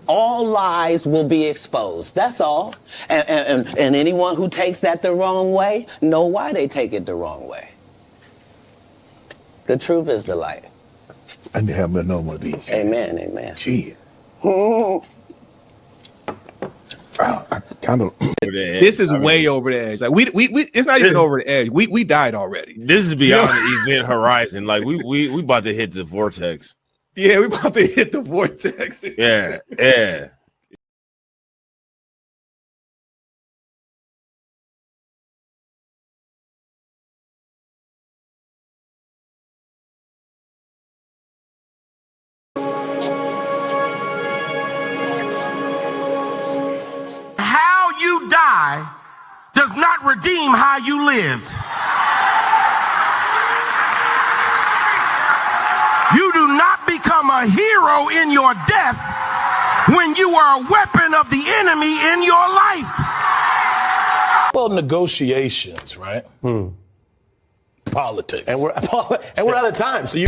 all lies will be exposed. That's all. And anyone who takes that the wrong way know why they take it the wrong way. The truth is the light. I need to have another one of these. Amen, amen. Gee. I kind of. This is way over the edge. Like we it's not even over the edge. We died already. This is beyond the event horizon. Like we about to hit the vortex. Yeah, we about to hit the vortex. Yeah. How you die does not redeem how you lived. You do not become a hero in your death when you are a weapon of the enemy in your life. Well, negotiations, right? Politics. And we're out of time. So you.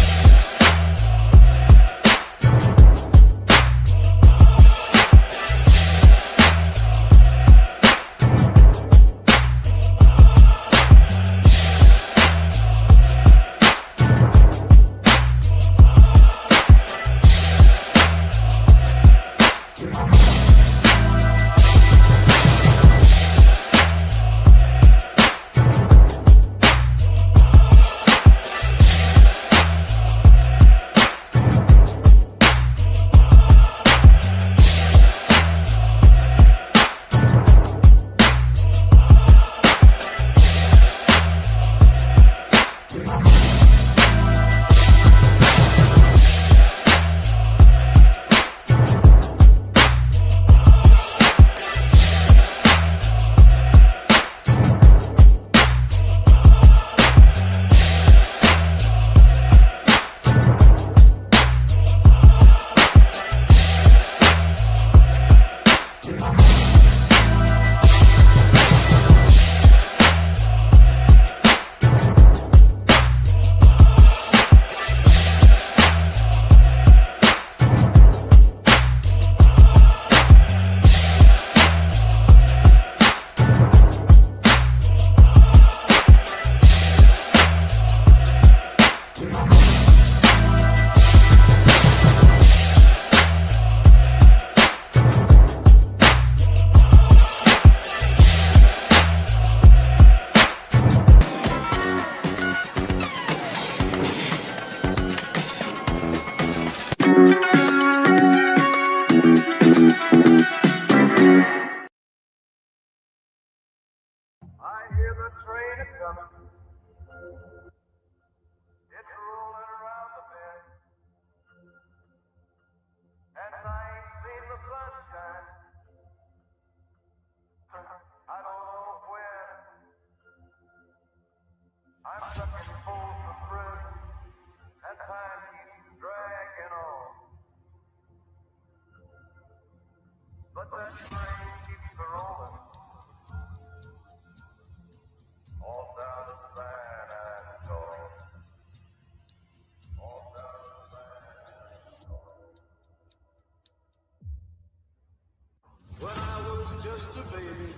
When I was just a baby,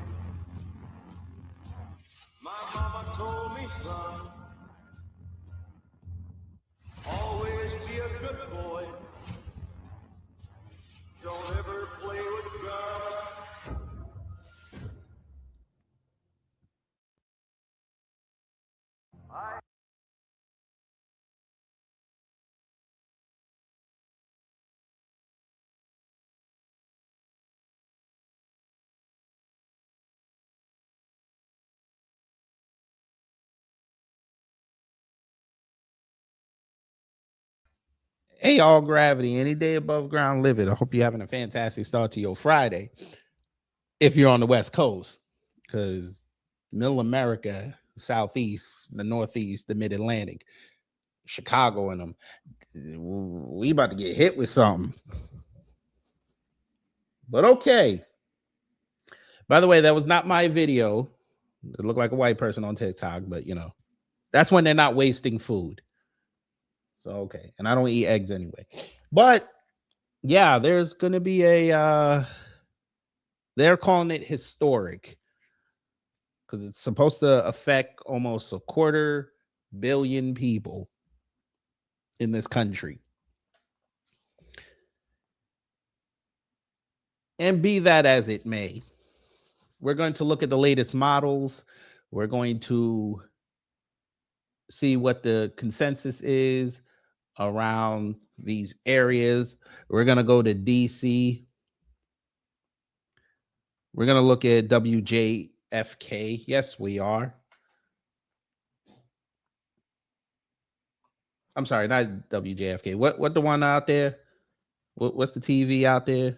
my mama told me, son, always be a good boy. Don't ever play with guns. Hey, all gravity, any day above ground, live it. I hope you're having a fantastic start to your Friday. If you're on the West Coast, because Middle America, Southeast, the Northeast, the Mid Atlantic, Chicago, and them, we about to get hit with something. But okay. By the way, that was not my video. It looked like a white person on TikTok, but you know, that's when they're not wasting food. So, okay. And I don't eat eggs anyway. But Yeah, there's going to be they're calling it historic because it's supposed to affect almost 250 million people in this country. And be that as it may, we're going to look at the latest models. We're going to see what the consensus is around these areas. We're going to go to DC. We're going to look at WJFK. Yes, we are. I'm sorry, not WJFK. What the one out there? What's the TV out there?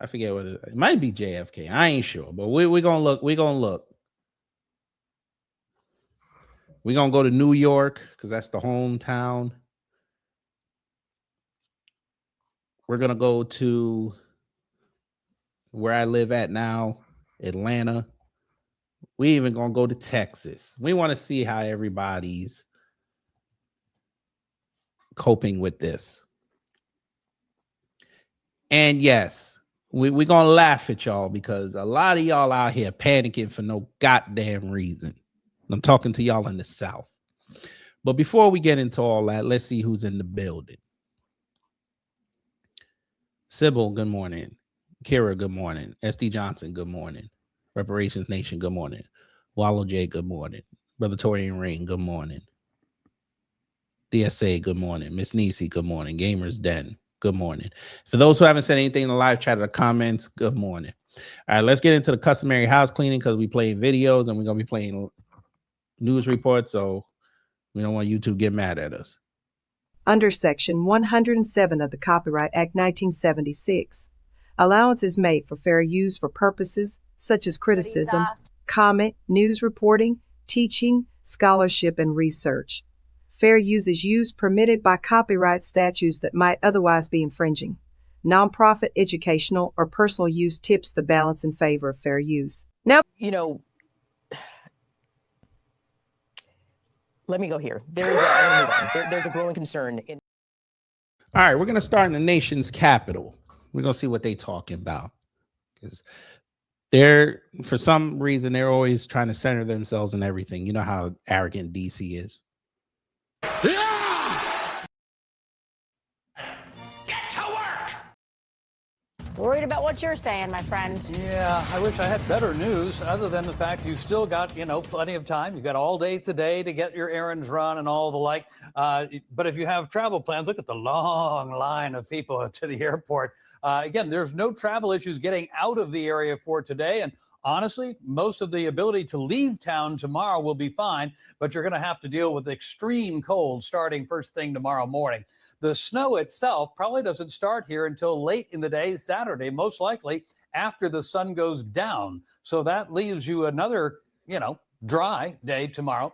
I forget what it might be. JFK. I ain't sure, but we're gonna look. We're gonna look. We're gonna go to New York because that's the hometown. We're gonna go to where I live at now, Atlanta. We even gonna go to Texas. We want to see how everybody's coping with this. And yes, we're gonna laugh at y'all because a lot of y'all out here panicking for no goddamn reason. I'm talking to y'all in the South. But before we get into all that, let's see who's in the building. Sybil, good morning. Kira, good morning. SD Johnson, good morning. Reparations Nation, good morning. Wallow J, good morning. Brother Torian Ring, good morning. DSA, good morning. Miss Nisi, good morning. Gamers Den, good morning. For those who haven't said anything in the live chat or the comments, good morning. All right, let's get into the customary house cleaning because we play videos and we're going to be playing news reports, so we don't want YouTube to get mad at us. Under Section 107 of the Copyright Act 1976, allowance is made for fair use for purposes such as criticism, comment, news reporting, teaching, scholarship, and research. Fair use is use permitted by copyright statutes that might otherwise be infringing. Nonprofit, educational, or personal use tips the balance in favor of fair use. Now, let me go here. There's a growing concern. All right, we're going to start in the nation's capital. We're going to see what they're talking about. Because for some reason, they're always trying to center themselves in everything. You know how arrogant DC is. Worried about what you're saying, my friend. Yeah, I wish I had better news other than the fact you still got, plenty of time. You got all day today to get your errands run and all the like. But if you have travel plans, look at the long line of people to the airport. Again, there's no travel issues getting out of the area for today. And honestly, most of the ability to leave town tomorrow will be fine, but you're going to have to deal with extreme cold starting first thing tomorrow morning. The snow itself probably doesn't start here until late in the day, Saturday, most likely after the sun goes down. So that leaves you another, dry day tomorrow.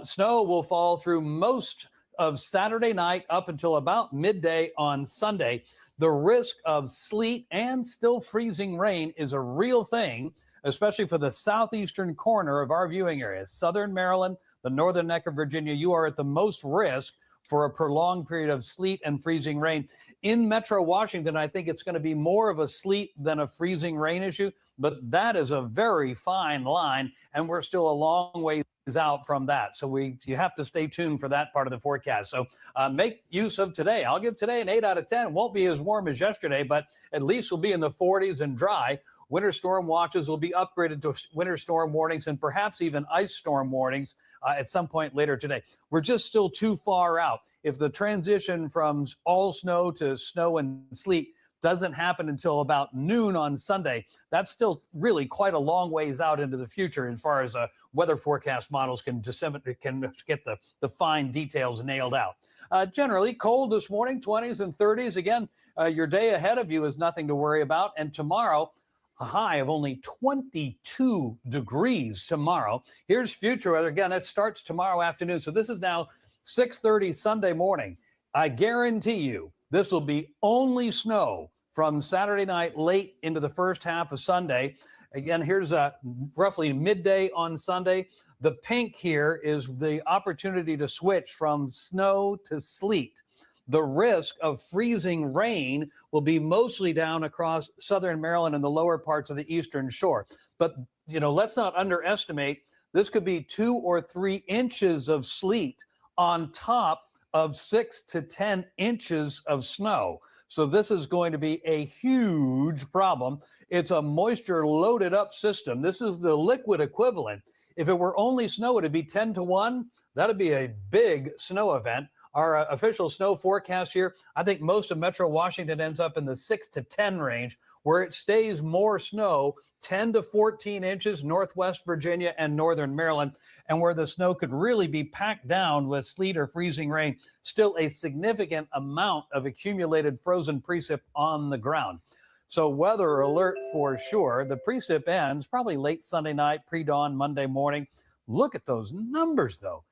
Snow will fall through most of Saturday night up until about midday on Sunday. The risk of sleet and still freezing rain is a real thing, especially for the southeastern corner of our viewing area. Southern Maryland, the northern neck of Virginia, you are at the most risk for a prolonged period of sleet and freezing rain. In Metro Washington, I think it's going to be more of a sleet than a freezing rain issue, but that is a very fine line, and we're still a long ways out from that. So you have to stay tuned for that part of the forecast. So make use of today. I'll give today an 8 out of 10. It won't be as warm as yesterday, but at least we'll be in the 40s and dry. Winter storm watches will be upgraded to winter storm warnings and perhaps even ice storm warnings at some point later today. We're just still too far out. If the transition from all snow to snow and sleet doesn't happen until about noon on Sunday, that's still really quite a long ways out into the future as far as weather forecast models can get the fine details nailed out. Generally cold this morning, 20s and 30s. Again, your day ahead of you is nothing to worry about. And tomorrow, a high of only 22 degrees tomorrow. Here's future weather. Again, it starts tomorrow afternoon. So this is now 6:30 Sunday morning. I guarantee you this will be only snow from Saturday night late into the first half of Sunday. Again, here's roughly midday on Sunday. The pink here is the opportunity to switch from snow to sleet. The risk of freezing rain will be mostly down across southern Maryland and the lower parts of the eastern shore. But, let's not underestimate, this could be 2 or 3 inches of sleet on top of 6 to 10 inches of snow. So this is going to be a huge problem. It's a moisture loaded up system. This is the liquid equivalent. If it were only snow, it'd be 10 to 1. That'd be a big snow event. Our official snow forecast here, I think most of Metro Washington ends up in the 6 to 10 range, where it stays more snow, 10 to 14 inches, Northwest Virginia and Northern Maryland, and where the snow could really be packed down with sleet or freezing rain, still a significant amount of accumulated frozen precip on the ground. So weather alert for sure. The precip ends probably late Sunday night, pre-dawn, Monday morning. Look at those numbers, though.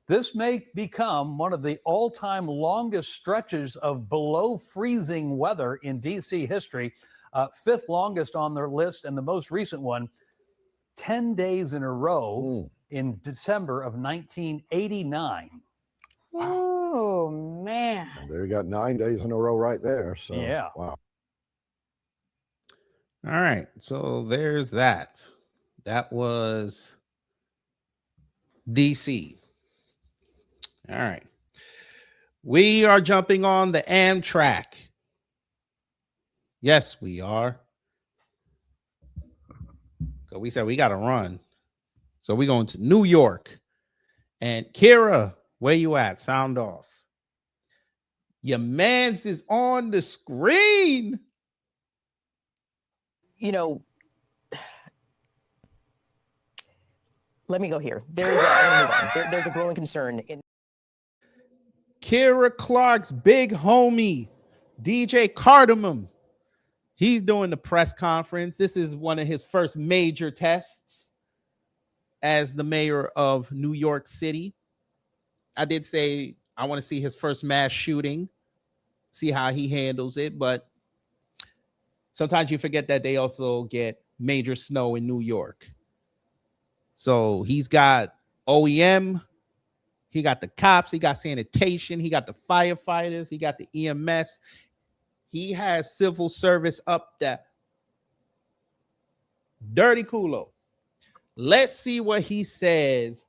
This may become one of the all-time longest stretches of below freezing weather in D.C. history, 5th longest on their list, and the most recent one, 10 days in a row in December of 1989. Oh, man. There you got 9 days in a row right there. So, yeah. Wow. All right. So there's that. That was DC. All right. We are jumping on the Amtrak. Yes, we are. We said we got to run. So we're going to New York. And Kira, where you at? Sound off. Your man's is on the screen. Let me go here. There's a growing concern in Kira Clark's big homie, DJ Cardamom. He's doing the press conference. This is one of his first major tests as the mayor of New York City. I did say I want to see his first mass shooting, see how he handles it. But sometimes you forget that they also get major snow in New York. So he's got OEM. He got the cops, he got sanitation, he got the firefighters, he got the EMS. He has civil service up there. Dirty Culo. Let's see what he says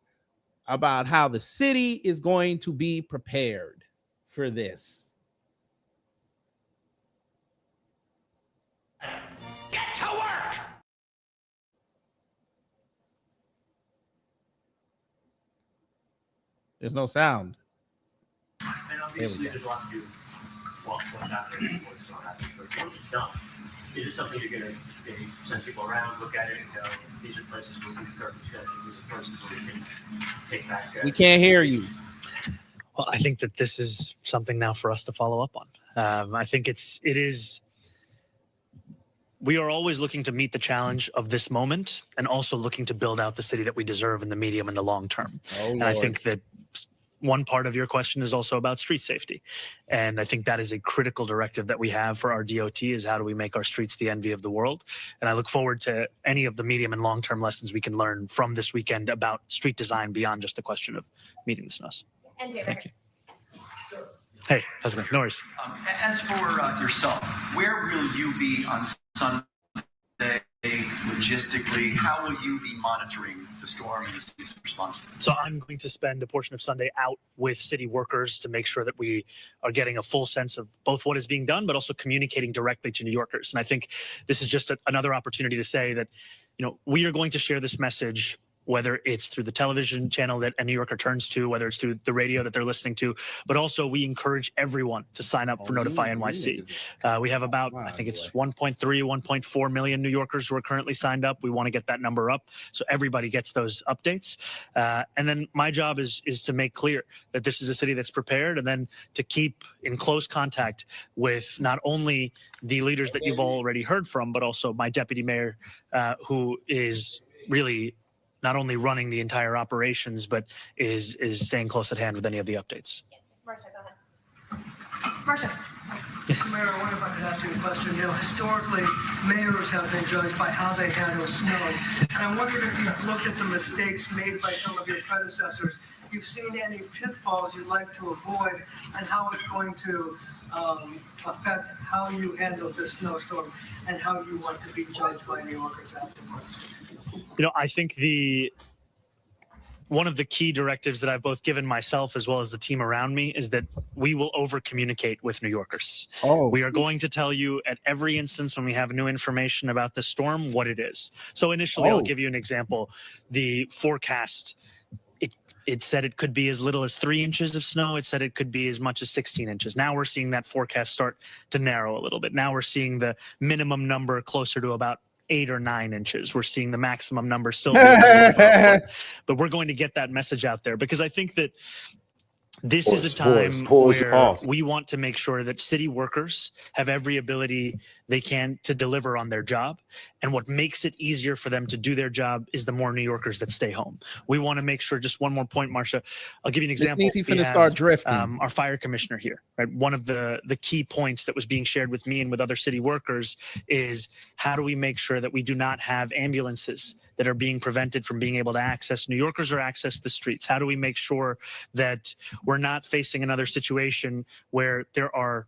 about how the city is going to be prepared for this. Get to work! There's no sound. And obviously there's a lot to do while it's going out there before the storm happens. But once it's done, is it something you're going to maybe send people around, look at it, and go, these are places where we can start discussion, these are places where we can take back. We can't hear you. Well, I think that this is something now for us to follow up on. I think it is. We are always looking to meet the challenge of this moment and also looking to build out the city that we deserve in the medium and the long term. And I think that one part of your question is also about street safety. And I think that is a critical directive that we have for our DOT is how do we make our streets the envy of the world? And I look forward to any of the medium and long-term lessons we can learn from this weekend about street design beyond just the question of meeting the snows. Thank you. Hey, how's it going? No worries. As for yourself, where will you be on Sunday logistically? How will you be monitoring the storm and the city's response? So I'm going to spend a portion of Sunday out with city workers to make sure that we are getting a full sense of both what is being done, but also communicating directly to New Yorkers. And I think this is just another opportunity to say that, we are going to share this message, whether it's through the television channel that a New Yorker turns to, whether it's through the radio that they're listening to, but also we encourage everyone to sign up for Notify NYC. We have about, I think it's 1.3, 1.4 million New Yorkers who are currently signed up. We want to get that number up so everybody gets those updates. And then my job is to make clear that this is a city that's prepared, and then to keep in close contact with not only the leaders that you've already heard from, but also my deputy mayor, who is really not only running the entire operations, but is staying close at hand with any of the updates. Marsha, go ahead. Marsha, Mr. Mayor, I wonder if I could ask you a question. You know, historically, mayors have been judged by how they handle snow. And I wondered if you've looked at the mistakes made by some of your predecessors. You've seen any pitfalls you'd like to avoid and how it's going to affect how you handle this snowstorm and how you want to be judged by New Yorkers afterwards. You know, I think one of the key directives that I've both given myself as well as the team around me is that we will over communicate with New Yorkers. Oh, we are going to tell you at every instance when we have new information about the storm what it is. So initially, I'll give you an example. The forecast, it said it could be as little as 3 inches of snow. It said it could be as much as 16 inches. Now we're seeing that forecast start to narrow a little bit. Now we're seeing the minimum number closer to about 8 or 9 inches. We're seeing the maximum number still be but we're going to get that message out there because I think that this is a time where we want to make sure that city workers have every ability they can to deliver on their job. And what makes it easier for them to do their job is the more New Yorkers that stay home. We want to make sure, just one more point, Marcia, I'll give you an example. It's easy for to start drifting. Our fire commissioner here, right? One of the key points that was being shared with me and with other city workers is how do we make sure that we do not have ambulances that are being prevented from being able to access New Yorkers or access the streets? How do we make sure that we're not facing another situation where there are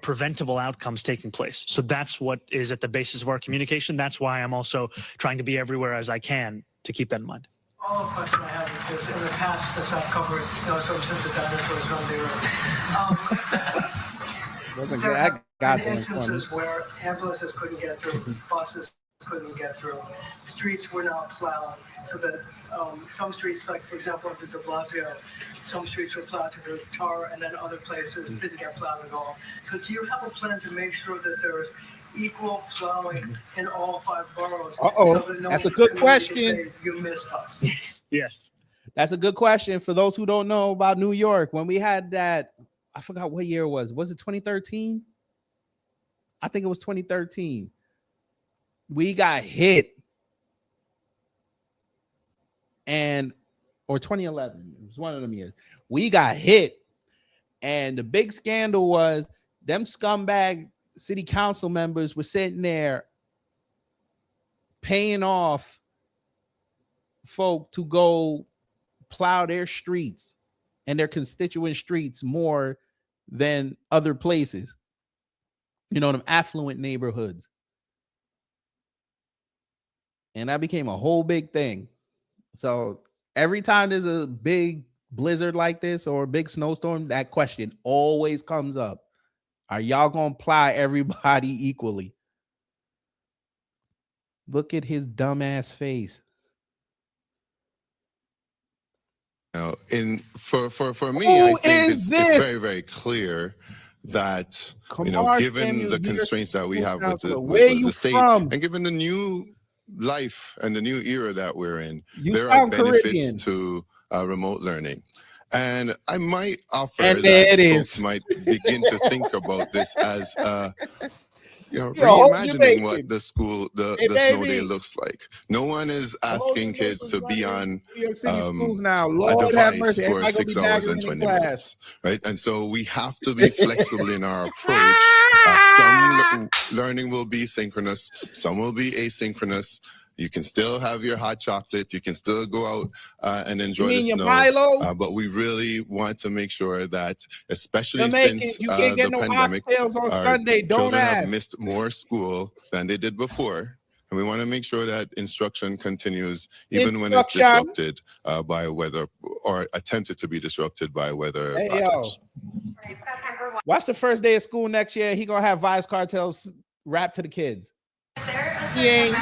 preventable outcomes taking place? So that's what is at the basis of our communication. That's why I'm also trying to be everywhere as I can to keep that in mind. All the question I have is this: in the past, since I've covered snowstorms since the dinosaurs roamed the earth, there have been instances where ambulances couldn't get through, buses couldn't get through, streets were not plowed, so that some streets, like for example at the de Blasio, some streets were plowed to the tar, and then other places didn't get plowed at all. So do you have a plan to make sure that there's equal plowing in all 5 boroughs? So that no That's a one good can question. say, you missed us. Yes. That's a good question for those who don't know about New York. When we had that, I forgot what year it was. Was it 2013? I think it was 2013. We got hit, or 2011. It was one of them years. We got hit, and the big scandal was them scumbag city council members were sitting there paying off folk to go plow their streets and their constituent streets more than other places. You know, them affluent neighborhoods. And that became a whole big thing. So every time there's a big blizzard like this or a big snowstorm, that question always comes up. Are y'all going to ply everybody equally? Look at his dumbass face. Now, for me, I think it's very, very clear that given the constraints that we have with the state, and given the new life and the new era that we're in, there are benefits to remote learning. And I might offer that folks might begin to think about this as reimagining what the school, the snow day looks like. No one is asking kids to be on a device for 6 hours and 20 minutes, right? And so we have to be flexible in our approach. Some learning will be synchronous, some will be asynchronous. You can still have your hot chocolate. You can still go out and enjoy the snow. But we really want to make sure that, especially since the pandemic, children have missed more school than they did before. And we want to make sure that instruction continues even when it's disrupted by weather, or attempted to be disrupted by weather patterns. Watch the first day of school next year. He going to have Vibes Cartels rap to the kids. He ain't.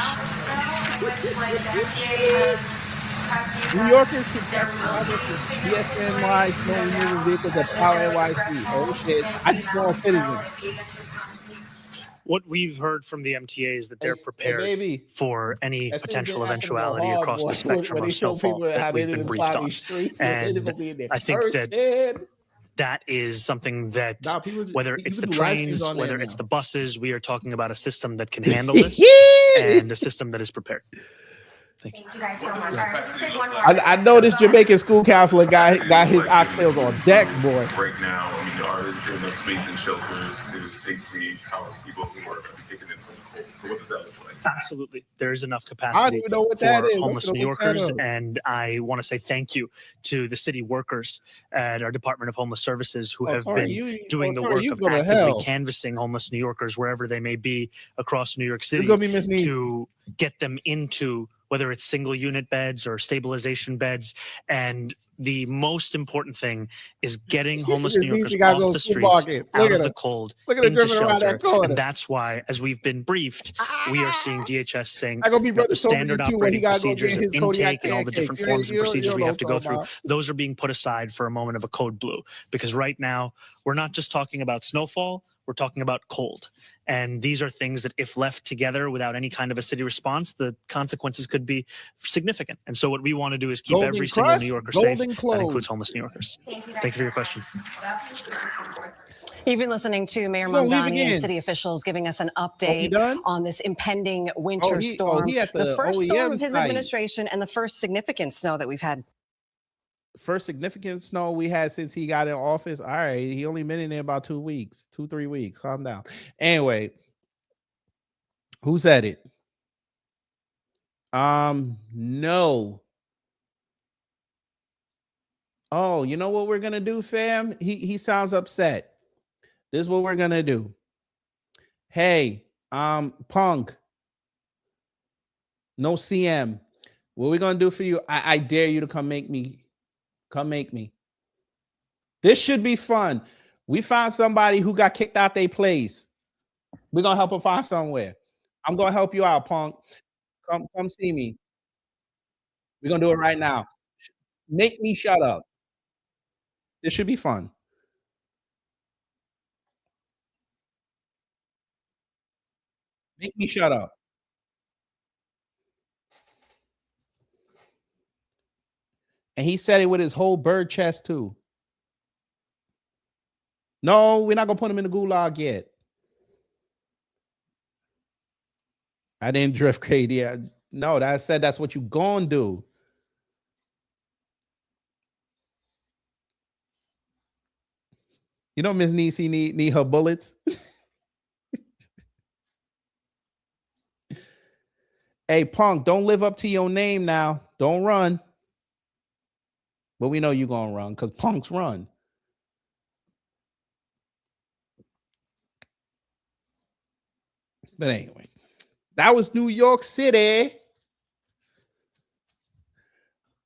New Yorkers can DSNY snow removal vehicles at Power NYC. Oh shit! I just want a citizen. What we've heard from the MTA is that they're prepared for any potential eventuality across the spectrum of snowfall that we've been briefed on. And I think that is something that whether it's the trains, whether it's the buses, we are talking about a system that can handle this and a system that is prepared. Thank you. You guys so much. All right, let's take one more. I know this Jamaican school counselor got his oxtails on deck, boy. Right now, I mean, is there enough space in shelters to safely house people who are taken in from the cold? So what does that look like? Absolutely. There's enough I don't capacity even know what for that is. homeless I'm New gonna look that Yorkers. up. And I want to say thank you to the city workers at our Department of Homeless Services who have Tori, been doing the Tori, work you of go to actively hell. canvassing homeless New Yorkers wherever they may be across New York City gonna be Miss Neese. to get them into whether it's single unit beds or stabilization beds. And the most important thing is getting homeless New Yorkers gotta go off the streets, supermarket. Look out at of her. the cold, Look at her into driven around that shelter. corner. And that's why, as we've been briefed, we are seeing DHS saying I gonna be that brother the standard Tony, too, when he operating gotta go procedures get of his Kodiak intake and all the different pancakes. forms and You procedures don't we know have to what go I'm through, talking those are being put aside for a moment of a code blue. Because right now, we're not just talking about snowfall, we're talking about cold. And these are things that if left together without any kind of a city response, the consequences could be significant. And so what we want to do is keep Golden every single crust, New Yorker golden safe. clothes. That includes homeless New Yorkers. Thank you for your question. You've been listening to Mayor He's gonna leave Mamdani and again. city officials giving us an he update done? on this impending winter he storm. at the first storm OEM of his site. administration and the first significant snow that we've had. First significant snow we had since he got in office. All right, he only been in there about 2 weeks, 2-3 weeks. Calm down. Anyway, who said it? No. Oh, you know what we're gonna do, fam? He sounds upset. This is what we're gonna do. Hey, Punk. No CM. What we gonna do for you? I dare you to come make me. Come make me. This should be fun. We found somebody who got kicked out their place. We're gonna help him find somewhere. I'm gonna help you out, Punk. Come see me. We're gonna do it right now. Make me shut up. This should be fun. Make me shut up. And he said it with his whole bird chest too. No, we're not gonna put him in the gulag yet. I didn't drift crazy. No, that's what you gonna do. You know, Miss Niecy need her bullets. Hey, Punk, don't live up to your name now. Don't run. But we know you're gonna run because punks run. But anyway, that was New York City.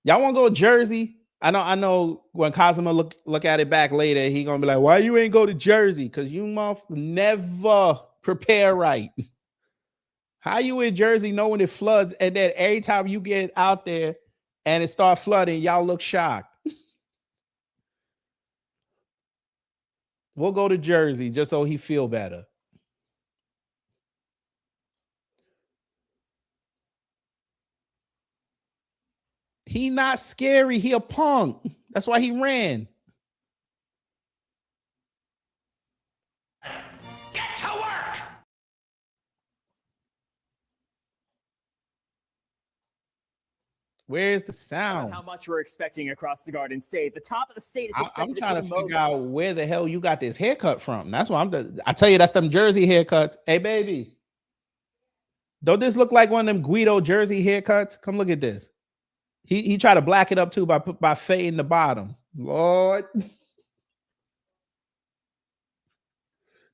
Y'all want to go to Jersey? I know when Cosmo look at it back later, he gonna be like, why you ain't go to Jersey? Because you never prepare right. How you in Jersey knowing it floods, and then every time you get out there and it start flooding, y'all look shocked. We'll go to Jersey just so he feel better. He not scary. He a punk. That's why he ran. Get to work! Where's the sound? How much we're expecting across the Garden State. The top of the state is expected I'm trying to see the figure out where the hell you got this haircut from. That's why I tell you, that's them Jersey haircuts. Hey, baby. Don't this look like one of them Guido Jersey haircuts? Come look at this. He tried to black it up too by fading the bottom. Lord.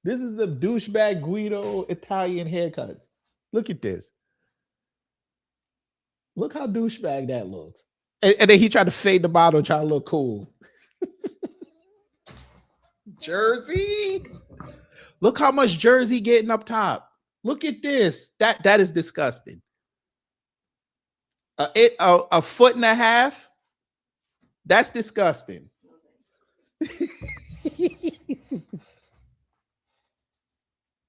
This is the douchebag Guido Italian haircut. Look at this. Look how douchebag that looks. And then he tried to fade the bottom, try to look cool. Jersey. Look how much Jersey getting up top. Look at this. That is disgusting. A foot and a half. That's disgusting.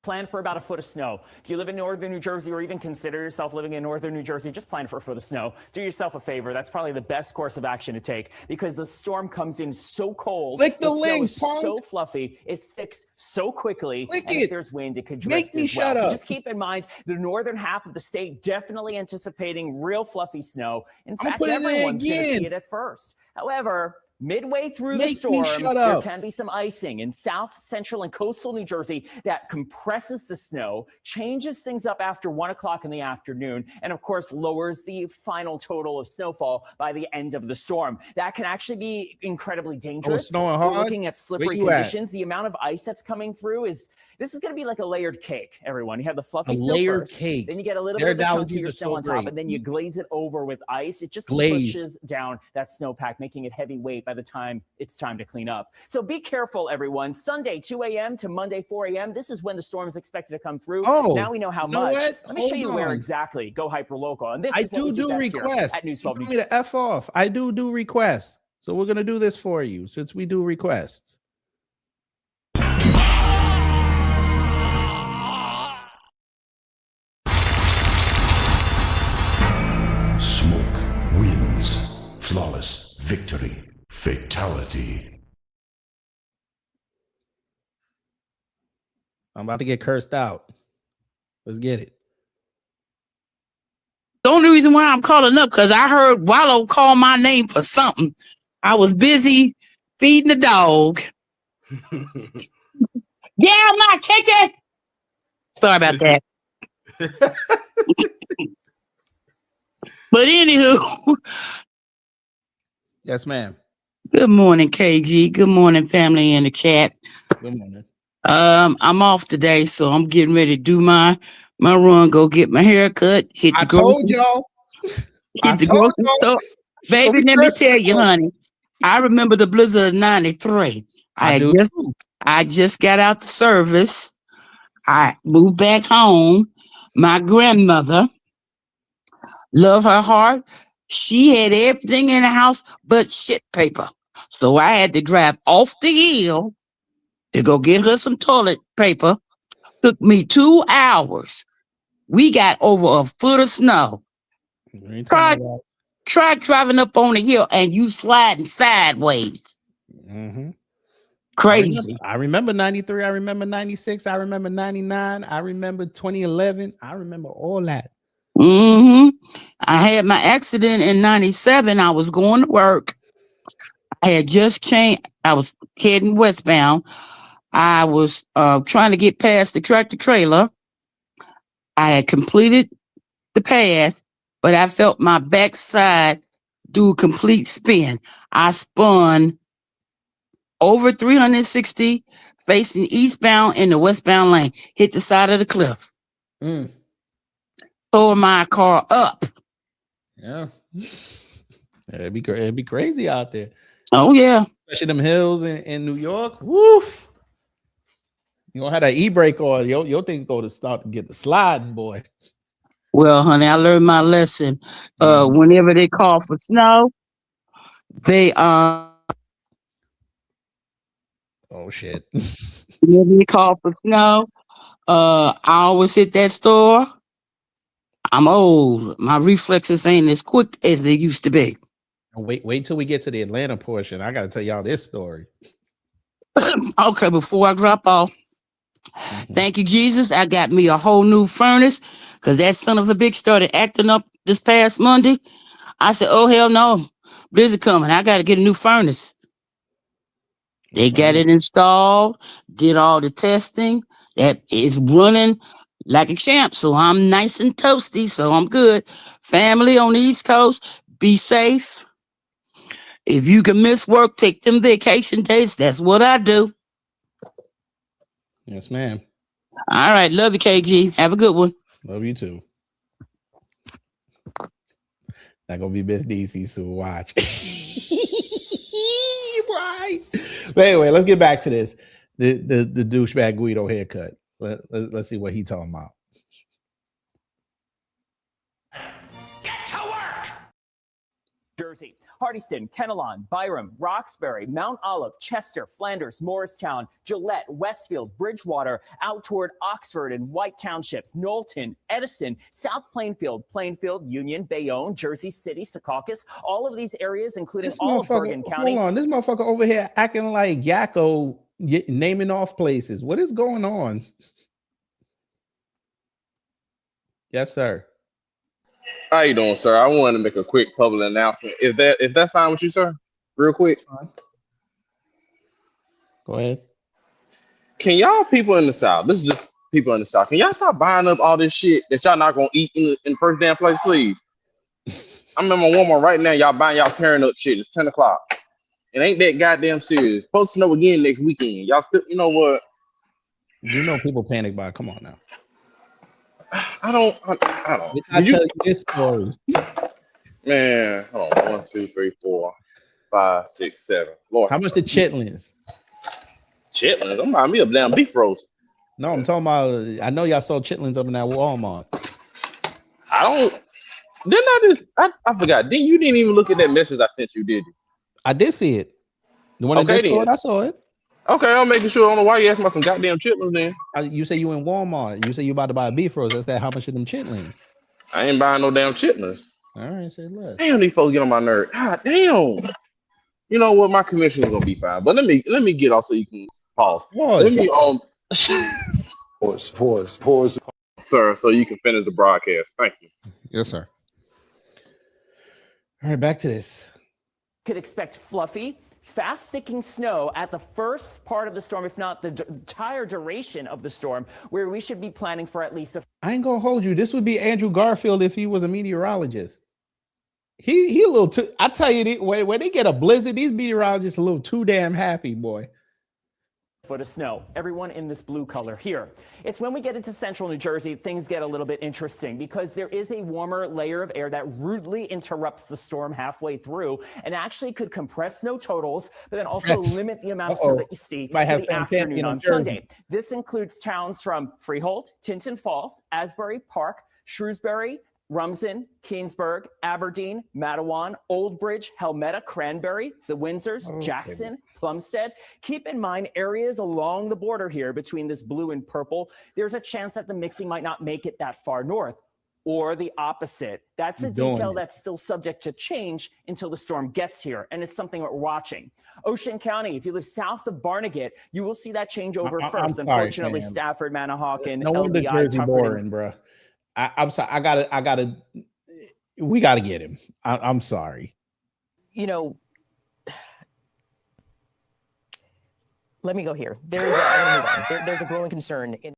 Plan for about a foot of snow. If you live in northern New Jersey or even consider yourself living in northern New Jersey, just plan for a foot of snow. Do yourself a favor. That's probably the best course of action to take because the storm comes in so cold. Click the snow link, is so fluffy. It sticks so quickly. Click and it. if there's wind, it could drift as well. So just keep in mind the northern half of the state definitely anticipating real fluffy snow. In fact, everyone's going to see it at first. However, midway through the storm, there can be some icing in south, central, and coastal New Jersey that compresses the snow, changes things up after 1 o'clock in the afternoon, and of course lowers the final total of snowfall by the end of the storm. That can actually be incredibly dangerous. Snowing hard? We're looking at slippery conditions. The amount of ice that's coming through is going to be like a layered cake, everyone. You have the fluffy snow first, cake. then you get a little bit of the chunkier snow on top, and then you glaze it over with ice. It just pushes down that snowpack, making it heavyweight by the time it's time to clean up. So be careful, everyone. Sunday, 2 a.m. to Monday, 4 a.m. This is when the storm is expected to come through. Now we know how much. Let me show you where exactly. Go hyperlocal. And this is what we do requests at News 12 New Jersey. To F off. I do requests. So we're going to do this for you since we do requests. Smoke wins. Flawless victory. Fatality. I'm about to get cursed out. Let's get it. The only reason why I'm calling up because I heard Wallow call my name for something. I was busy feeding the dog. Yeah, my kitchen. Sorry about that. But anywho. Yes, ma'am. Good morning, KG. Good morning, family in the chat. Good morning. I'm off today, so I'm getting ready to do my run, go get my hair cut, hit the grocery store. Baby, let me tell you, honey, I remember the blizzard of 93. I just got out the service. I moved back home. My grandmother, love her heart, she had everything in the house but shit paper. So I had to drive off the hill to go get her some toilet paper. Took me 2 hours. We got over a foot of snow. Try driving up on the hill and you sliding sideways. Mm-hmm. Crazy. I remember 93. I remember 96. I remember 99. I remember 2011. I remember all that. Mm-hmm. I had my accident in 97. I was going to work. I had just changed. I was heading westbound. I was trying to get past the tractor trailer. I had completed the path, but I felt my backside do a complete spin. I spun over 360, facing eastbound in the westbound lane, hit the side of the cliff. Tore my car up. Yeah. It'd be crazy out there. Oh, yeah. Especially them hills in New York. Woo! You don't have that e-brake on. Your thing go to start to get the sliding, boy. Well, honey, I learned my lesson. Whenever they call for snow, they oh shit. Whenever they call for snow, I always hit that store. I'm old. My reflexes ain't as quick as they used to be. Wait till we get to the Atlanta portion. I gotta tell y'all this story. Okay, before I drop off. Thank you, Jesus. I got me a whole new furnace because that son of a bitch started acting up this past Monday. I said, oh, hell no. Blizzard coming. I got to get a new furnace. They got it installed, did all the testing. That is running like a champ. So I'm nice and toasty. So I'm good. Family on the East Coast, be safe. If you can miss work, take them vacation days. That's what I do. Yes, ma'am. All right. Love you, KG. Have a good one. Love you too. Not gonna be Miss DC, so watch. Right. But anyway, let's get back to this. The douchebag Guido haircut. Let's see what he talking about. Jersey. Hardyston, Kenilon, Byram, Roxbury, Mount Olive, Chester, Flanders, Morristown, Gillette, Westfield, Bridgewater, out toward Oxford and White Townships, Knowlton, Edison, South Plainfield, Union, Bayonne, Jersey City, Secaucus, all of these areas, including all of Bergen County. Hold on, this motherfucker over here acting like Yakko, naming off places. What is going on? Yes, sir. How you doing, sir? I wanted to make a quick public announcement. If that's fine with you, sir, real quick. Go ahead. Can y'all people in the South? This is just people in the South. Can y'all stop buying up all this shit that y'all not gonna eat in the first damn place, please? I'm in my Walmart right now. Y'all buying, y'all tearing up shit. It's 10 o'clock. It ain't that goddamn serious. Supposed to snow again next weekend. Y'all still, you know what? You know people panic buy. Come on now. I don't. I tell you this story. Man, hold on. 1, 2, 3, 4, 5, 6, 7. Lord, how much the chitlins? Chitlins? I'm buying me a damn beef roast. No, I'm talking about. I know y'all saw chitlins up in that Walmart. I don't. Didn't I just? I forgot. You didn't even look at that message I sent you, did you? I did see it. The one in Discord, I saw it. Okay, I'm making sure. I don't know why you asking about some goddamn chitlins then. You say you in Walmart. You say you about to buy a beef roast. That's that. How much of them chitlins? I ain't buying no damn chitlins. All right, say less. Damn, these folks get on my nerve. God damn. You know what? My commission is gonna be fine. But let me get off so you can pause. Let me pause. Sir, so you can finish the broadcast. Thank you. Yes, sir. All right, back to this. Could expect fluffy, fast-sticking snow at the first part of the storm, if not the entire duration of the storm, where we should be planning for at least I ain't gonna hold you. This would be Andrew Garfield if he was a meteorologist. He a little too. I tell you, when they get a blizzard, these meteorologists a little too damn happy, boy. foot of snow. Everyone in this blue color here. It's when we get into central New Jersey, things get a little bit interesting because there is a warmer layer of air that rudely interrupts the storm halfway through and actually could compress snow totals, but then also limit the amount of snow that you see in the afternoon on Sunday. This includes towns from Freehold, Tinton Falls, Asbury Park, Shrewsbury, Rumson, Keensburg, Aberdeen, Matawan, Old Bridge, Helmetta, Cranberry, the Windsors, Jackson, Plumstead. Keep in mind areas along the border here between this blue and purple. There's a chance that the mixing might not make it that far north or the opposite. That's a detail that's still subject to change until the storm gets here. And it's something that we're watching. Ocean County, if you live south of Barnegat, you will see that change over first. Unfortunately, Stafford, Manahawkin, no wonder Jersey boring, bro. I'm sorry. I gotta. We gotta get him. I'm sorry. You know, let me go here. There's a growing concern in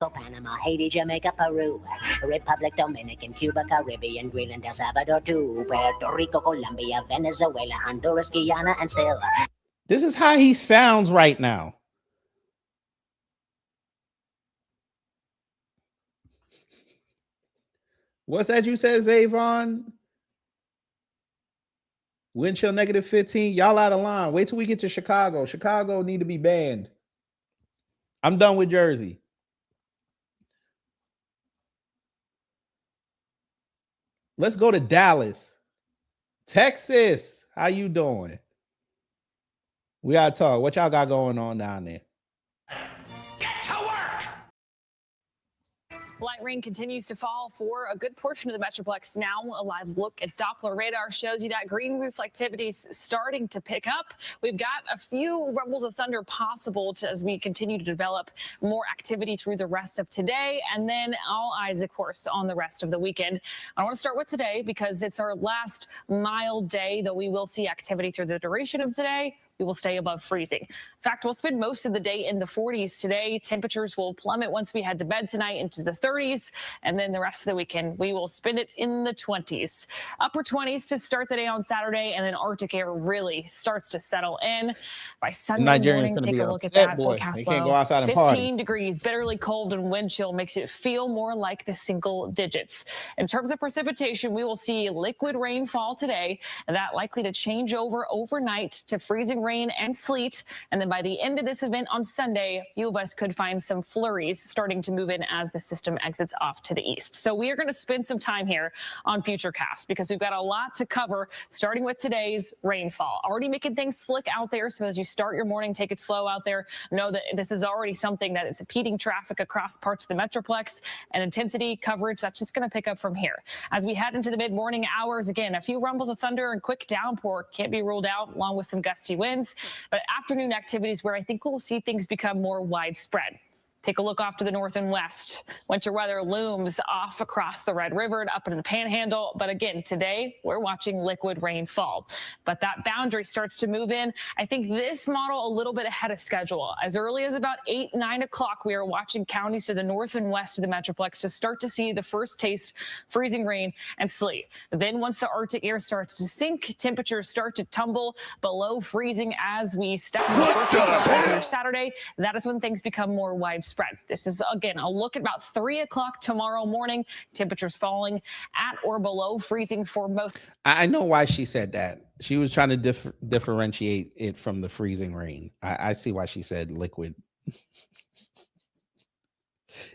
Panama, Haiti, Jamaica, Peru, Republic, Dominican, Cuba, Caribbean, Greenland, El Salvador, too, Puerto Rico, Colombia, Venezuela, Honduras, Guyana, and still. This is how he sounds right now. What's that you said, Zavon? Wind chill -15. Y'all out of line. Wait till we get to Chicago. Chicago need to be banned. I'm done with Jersey. Let's go to Dallas. Texas. How you doing? We gotta talk. What y'all got going on down there? Light rain continues to fall for a good portion of the Metroplex. Now a live look at Doppler radar shows you that green reflectivity is starting to pick up. We've got a few rumbles of thunder possible as we continue to develop more activity through the rest of today. And then all eyes, of course, on the rest of the weekend. I want to start with today because it's our last mild day, though we will see activity through the duration of today. We will stay above freezing. In fact, we'll spend most of the day in the 40s today. Temperatures will plummet once we head to bed tonight into the 30s. And then the rest of the weekend, we will spend it in the 20s. Upper 20s to start the day on Saturday. And then Arctic air really starts to settle in. By Sunday morning, take a look at that forecast low. Go outside and 15 party. degrees, bitterly cold and wind chill makes it feel more like the single digits. In terms of precipitation, we will see liquid rainfall today. And that likely to change over overnight to freezing rain rain and sleet. And then by the end of this event on Sunday, a few of us could find some flurries starting to move in as the system exits off to the east. So we are going to spend some time here on Futurecast because we've got a lot to cover, starting with today's rainfall. Already making things slick out there. So as you start your morning, take it slow out there. Know that this is already something that is impeding traffic across parts of the Metroplex, and intensity coverage that's just going to pick up from here. As we head into the mid-morning hours, again, a few rumbles of thunder and quick downpour can't be ruled out, along with some gusty winds. But afternoon activities where I think we'll see things become more widespread. Take a look off to the north and west. Winter weather looms off across the Red River and up into the Panhandle. But again, today we're watching liquid rainfall. But that boundary starts to move in. I think this model a little bit ahead of schedule. As early as about 8, 9 o'clock, we are watching counties to the north and west of the Metroplex to start to see the first taste freezing rain and sleet. Then once the Arctic air starts to sink, temperatures start to tumble below freezing as we step into the first of Saturday. That is when things become more widespread. This is, again, a look at about 3 o'clock tomorrow morning. Temperatures falling at or below freezing for most. I know why she said that. She was trying to differentiate it from the freezing rain. I see why she said liquid.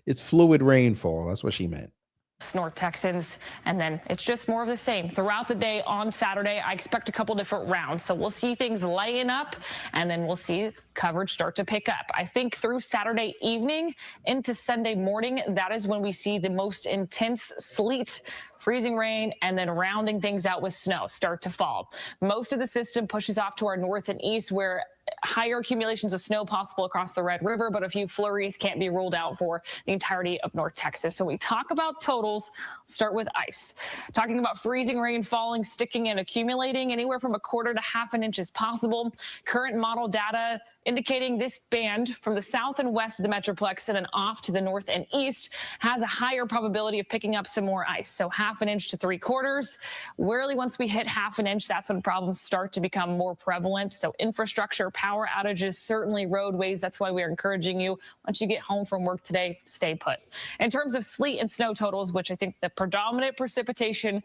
It's fluid rainfall. That's what she meant. North Texans, and then it's just more of the same throughout the day. On Saturday, I expect a couple different rounds, so we'll see things lighten up, and then we'll see coverage start to pick up. I think through Saturday evening into Sunday morning, that is when we see the most intense sleet, freezing rain, and then rounding things out with snow start to fall. Most of the system pushes off to our north and east, where higher accumulations of snow possible across the Red River, but a few flurries can't be ruled out for the entirety of North Texas. So we talk about totals, start with ice. Talking about freezing rain falling, sticking and accumulating anywhere from 1/4 to 1/2 inch is possible. Current model data indicating this band from the south and west of the Metroplex and then off to the north and east has a higher probability of picking up some more ice. So 1/2 inch to 3/4. Rarely once we hit 1/2 inch, that's when problems start to become more prevalent. So infrastructure, power outages, certainly roadways. That's why we're encouraging you, once you get home from work today, stay put. In terms of sleet and snow totals, which I think the predominant precipitation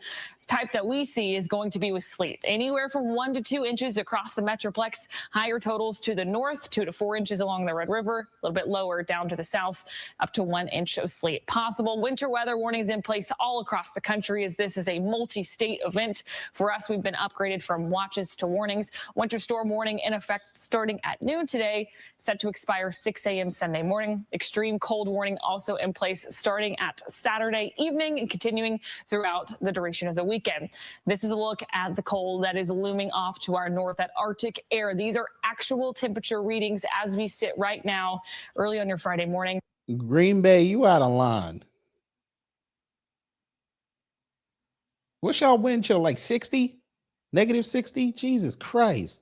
type that we see is going to be with sleet. Anywhere from 1 to 2 inches across the Metroplex. Higher totals to the north, 2 to 4 inches along the Red River, a little bit lower down to the south, up to 1 inch of sleet possible. Winter weather warnings in place all across the country, as this is a multi-state event. For us, we've been upgraded from watches to warnings. Winter storm warning in effect starting at noon today, set to expire 6 a.m. Sunday morning. Extreme cold warning also in place starting at Saturday evening and continuing throughout the duration of the weekend. This is a look at the cold that is looming off to our north, that Arctic air. These are actual temperature readings as we sit right now, early on your Friday morning. Green Bay, you out of line. What's y'all wind chill, like 60? Negative 60? Jesus Christ.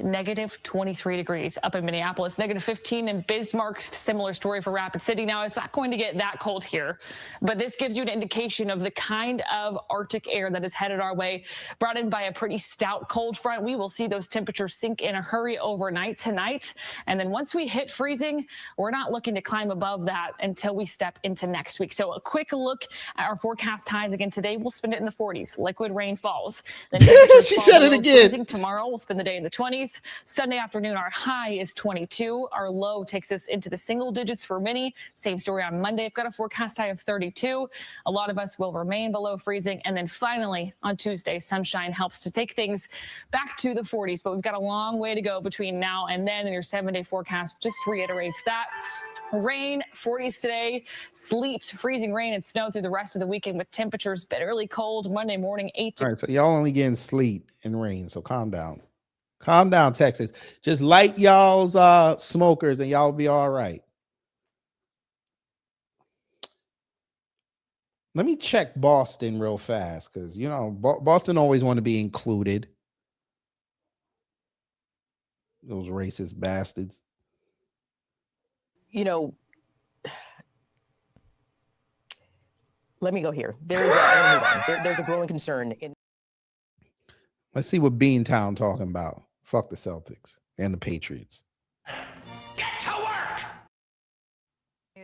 Negative 23 degrees up in Minneapolis, negative 15 in Bismarck. Similar story for Rapid City. Now, it's not going to get that cold here, but this gives you an indication of the kind of Arctic air that is headed our way, brought in by a pretty stout cold front. We will see those temperatures sink in a hurry overnight tonight. And then once we hit freezing, we're not looking to climb above that until we step into next week. So a quick look at our forecast highs again today. We'll spend it in the 40s. Liquid rain falls. Then she said it again. Freezing. Tomorrow, we'll spend the day in the 20s. Sunday afternoon, our high is 22. Our low takes us into the single digits for many. Same story on Monday. I've got a forecast high of 32. A lot of us will remain below freezing. And then finally, on Tuesday, sunshine helps to take things back to the 40s. But we've got a long way to go between now and then. And your 7-day forecast just reiterates that. Rain, 40s today. Sleet, freezing rain and snow through the rest of the weekend with temperatures bitterly cold. Monday morning, 8 to... All right, so y'all only getting sleet and rain, so calm down. Calm down, Texas. Just light y'all's smokers and y'all be all right. Let me check Boston real fast because, you know, Boston always want to be included. Those racist bastards. You know, let me go here. There's a growing concern in. Let's see what Beantown talking about. Fuck the Celtics and the Patriots. Get to work!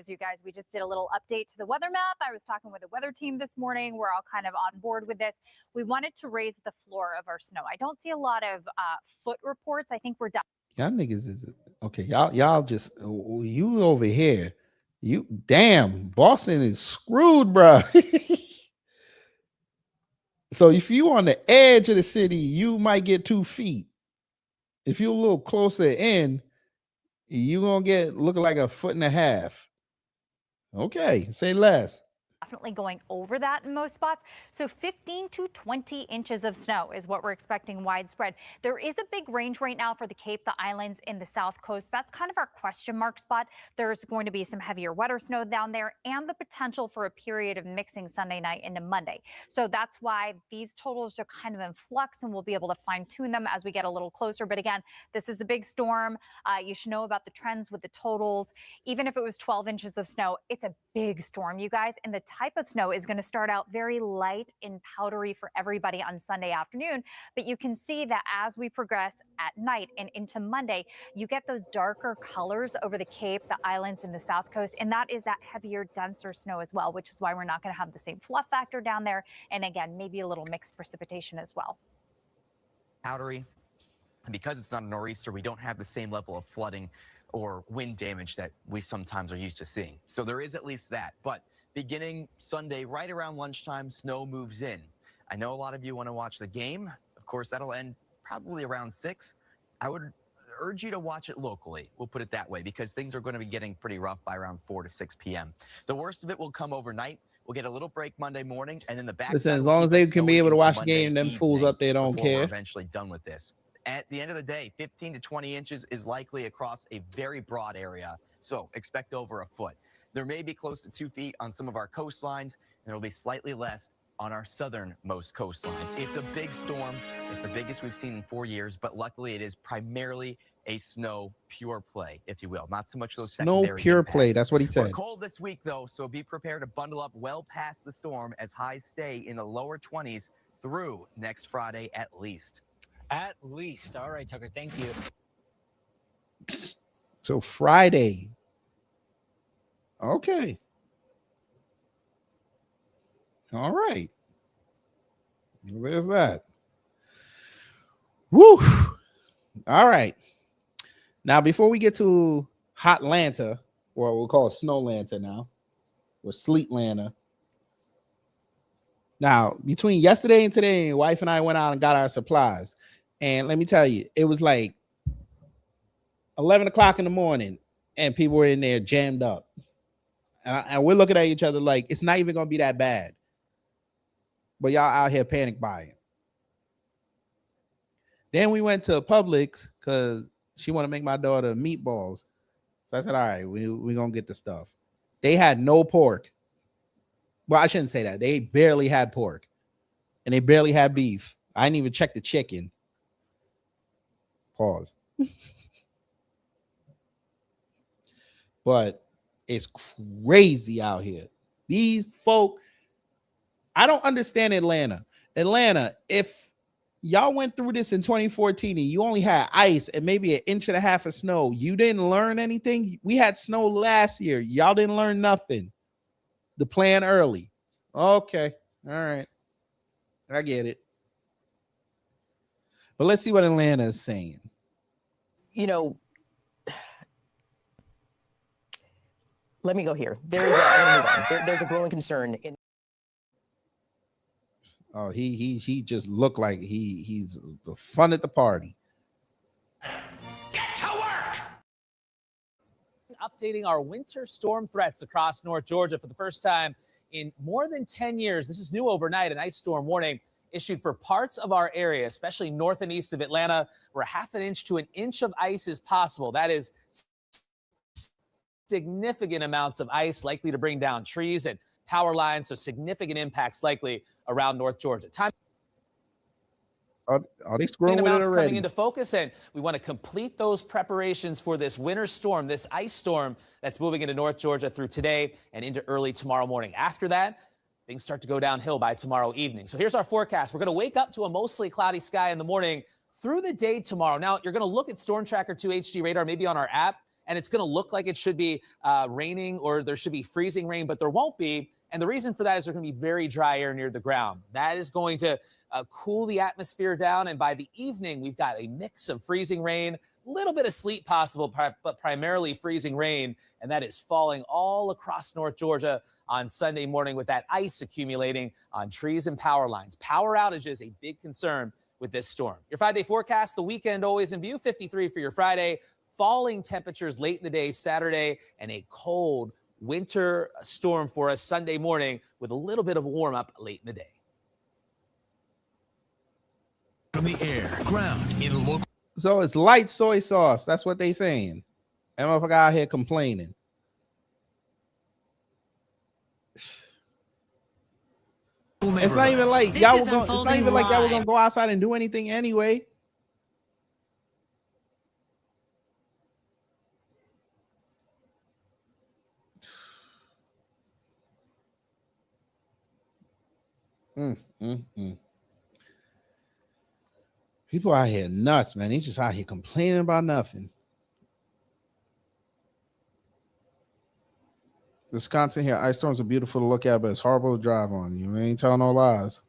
news, you guys. We just did a little update to the weather map. I was talking with the weather team this morning. We're all kind of on board with this. We wanted to raise the floor of our snow. I don't see a lot of foot reports. I think we're done. Y'all niggas is okay. Y'all just you over here. You damn Boston is screwed, bro. So if you on the edge of the city, you might get 2 feet. If you're a little closer in, you gonna get looking like 1.5 feet. Okay, say less. Definitely going over that in most spots. So 15 to 20 inches of snow is what we're expecting widespread. There is a big range right now for the Cape, the islands in the South Coast. That's kind of our question mark spot. There's going to be some heavier, wetter snow down there and the potential for a period of mixing Sunday night into Monday. So that's why these totals are kind of in flux, and we'll be able to fine tune them as we get a little closer. But again, this is a big storm. You should know about the trends with the totals. Even if it was 12 inches of snow, it's a big storm, you guys. And the type of snow is going to start out very light and powdery for everybody on Sunday afternoon. But you can see that as we progress at night and into Monday, you get those darker colors over the Cape, the islands, and the South Coast. And that is that heavier, denser snow as well, which is why we're not going to have the same fluff factor down there. And again, maybe a little mixed precipitation as well. Powdery. And because it's not a nor'easter, we don't have the same level of flooding or wind damage that we sometimes are used to seeing. So there is at least that. But beginning Sunday, right around lunchtime, snow moves in. I know a lot of you want to watch the game. Of course, that'll end probably around 6. I would urge you to watch it locally. We'll put it that way, because things are going to be getting pretty rough by around 4 to 6 p.m. The worst of it will come overnight. We'll get a little break Monday morning, and then the back. Listen, as long as they can be able to watch the game, them fools up there don't care. We're eventually done with this. At the end of the day, 15 to 20 inches is likely across a very broad area, so expect over 1 foot. There may be close to 2 feet on some of our coastlines, and there will be slightly less on our southernmost coastlines. It's a big storm. It's the biggest we've seen in 4 years, but luckily it is primarily a snow pure play, if you will. Not so much those Snow secondary pure impacts. play. That's what he said. We're cold this week, though, so be prepared to bundle up well past the storm as highs stay in the lower 20s through next Friday at least. At least. All right, Tucker. Thank you. So Friday. Okay. All right. Well, there's that. Woo. All right. Now, before we get to Hot Lanta, or we'll call it Snow Lanta now, or Sleet Lanta. Now, between yesterday and today, wife and I went out and got our supplies. And let me tell you, it was like 11 o'clock in the morning and people were in there jammed up. And we're looking at each other like it's not even going to be that bad. But y'all out here panic buying. Then we went to Publix because she wanted to make my daughter meatballs. So I said, all right, we're going to get the stuff. They had no pork. Well, I shouldn't say that. They barely had pork. And they barely had beef. I didn't even check the chicken. Pause. But it's crazy out here. These folk, I don't understand Atlanta. Atlanta, if y'all went through this in 2014 and you only had ice and maybe 1.5 inches of snow, you didn't learn anything. We had snow last year. Y'all didn't learn nothing. The plan early. Okay. All right. I get it. But let's see what Atlanta is saying. You know, let me go here. There's a growing concern in. Oh, he just looked like he's the fun at the party. Updating our winter storm threats across North Georgia for the first time in more than 10 years. This is new overnight. An ice storm warning issued for parts of our area, especially north and east of Atlanta, where 1/2 inch to 1 inch of ice is possible. That is significant amounts of ice likely to bring down trees and power lines, so significant impacts likely around North Georgia. Are they scrolling with it already? Coming into focus, and we want to complete those preparations for this winter storm, this ice storm that's moving into North Georgia through today and into early tomorrow morning. After that, things start to go downhill by tomorrow evening. So here's our forecast. We're going to wake up to a mostly cloudy sky in the morning through the day tomorrow. Now, you're going to look at Storm Tracker 2 HD radar, maybe on our app, and it's going to look like it should be raining or there should be freezing rain, but there won't be. And the reason for that is there's going to be very dry air near the ground. That is going to cool the atmosphere down. And by the evening, we've got a mix of freezing rain, a little bit of sleet possible, but primarily freezing rain. And that is falling all across North Georgia on Sunday morning with that ice accumulating on trees and power lines. Power outages, a big concern with this storm. Your 5-day forecast, the weekend always in view, 53 for your Friday, falling temperatures late in the day Saturday, and a cold winter storm for us Sunday morning with a little bit of a warm up late in the day. From the air, ground, in local. So it's light soy sauce. That's what they saying. That motherfucker out here complaining. It's not even like y'all were gonna, it's not even like y'all were gonna go outside and do anything anyway. People out here nuts, man. They just out here complaining about nothing. Wisconsin here, ice storms are beautiful to look at, but it's horrible to drive on. You ain't telling no lies.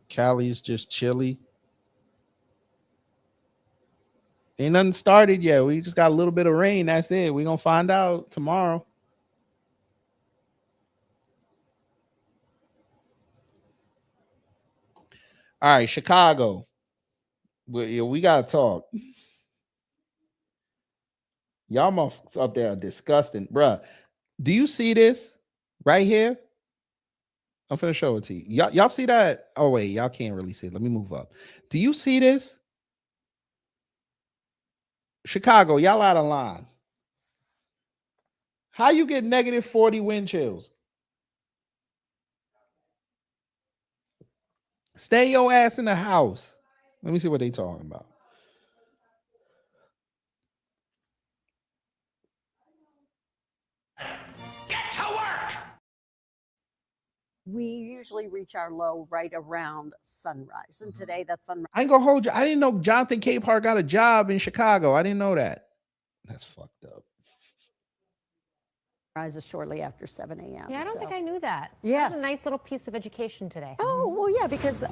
Cali's just chilly. Ain't nothing started yet. We just got a little bit of rain. That's it. We're going to find out tomorrow. All right, Chicago. We got to talk. Y'all motherfuckers up there are disgusting. Bruh, do you see this right here? I'm finna show it to you. Y'all see that? Oh, wait, y'all can't really see it. Let me move up. Do you see this? Chicago, y'all out of line. How you get negative 40 wind chills? Stay your ass in the house. Let me see what they talking about. We usually reach our low right around sunrise. And today that sunrise. I ain't gonna hold you. I didn't know Jonathan Capehart got a job in Chicago. I didn't know that. That's fucked up. Rises shortly after 7 a.m. Yeah, I don't think I knew that. Yes. That's a nice little piece of education today. Oh, well, yeah, because,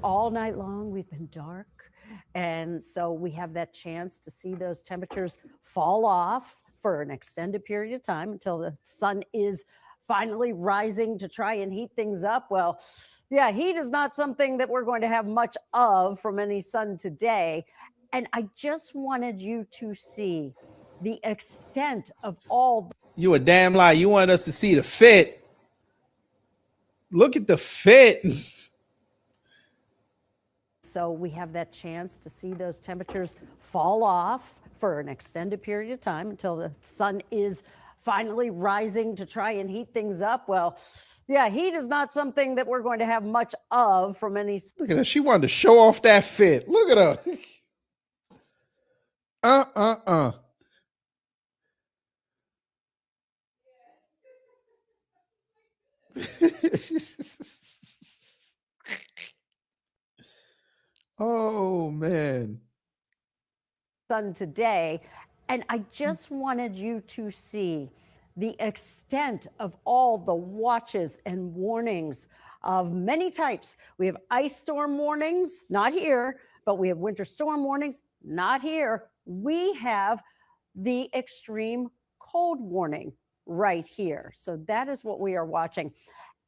all night long we've been dark. And so we have that chance to see those temperatures fall off for an extended period of time until the sun is finally rising to try and heat things up. Well, yeah, heat is not something that we're going to have much of from any sun today. And I just wanted you to see the extent of all. You a damn lie. You want us to see the fit. Look at the fit. So we have that chance to see those temperatures fall off for an extended period of time until the sun is finally rising to try and heat things up. Well, yeah, heat is not something that we're going to have much of from any. Look at her. She wanted to show off that fit. Look at her. Oh, man. Sun today. And I just wanted you to see the extent of all the watches and warnings of many types. We have ice storm warnings, not here, but we have winter storm warnings, not here. We have the extreme cold warning right here. So that is what we are watching.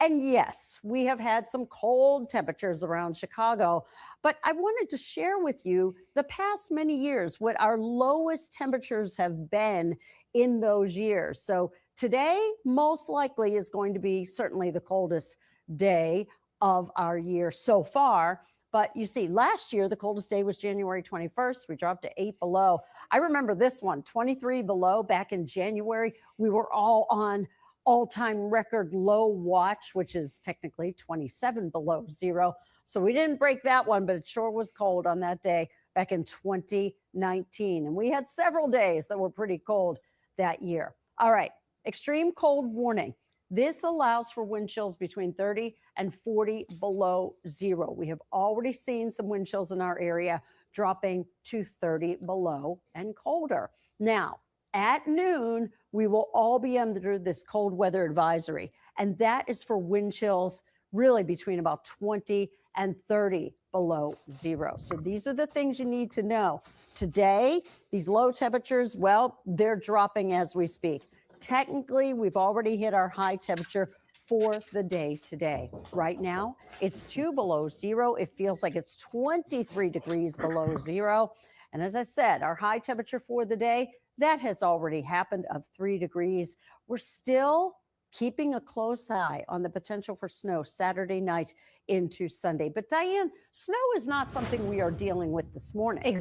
And yes, we have had some cold temperatures around Chicago, but I wanted to share with you the past many years what our lowest temperatures have been in those years. So today, most likely is going to be certainly the coldest day of our year so far. But you see, last year, the coldest day was January 21st. We dropped to 8 below. I remember this one, 23 below back in January. We were all on all-time record low watch, which is technically 27 below zero. So we didn't break that one, but it sure was cold on that day back in 2019. And we had several days that were pretty cold that year. All right, extreme cold warning. This allows for wind chills between 30 and 40 below zero. We have already seen some wind chills in our area dropping to 30 below and colder. Now, at noon, we will all be under this cold weather advisory, and that is for wind chills really between about 20 and 30 below zero. So these are the things you need to know. Today, these low temperatures, well, they're dropping as we speak. Technically, we've already hit our high temperature for the day today. Right now, it's 2 below zero. It feels like it's 23 degrees below zero. And as I said, our high temperature for the day, that has already happened of 3 degrees. We're still keeping a close eye on the potential for snow Saturday night into Sunday. But Diane, snow is not something we are dealing with this morning.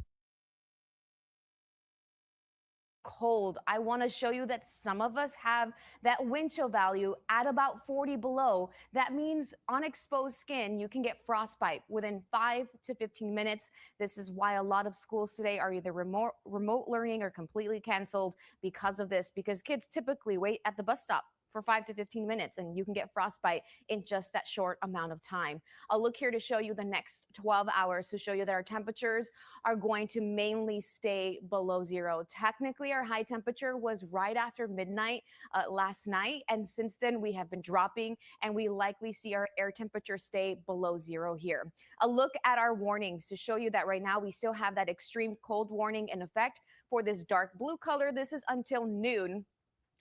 Cold. I want to show you that some of us have that wind chill value at about 40 below. That means on exposed skin, you can get frostbite within 5 to 15 minutes. This is why a lot of schools today are either remote learning or completely canceled because of this, because kids typically wait at the bus stop for 5 to 15 minutes, and you can get frostbite in just that short amount of time. I'll look here to show you the next 12 hours to show you that our temperatures are going to mainly stay below zero. Technically, our high temperature was right after midnight last night, and since then we have been dropping, and we likely see our air temperature stay below zero here. A look at our warnings to show you that right now we still have that extreme cold warning in effect for this dark blue color. This is until noon.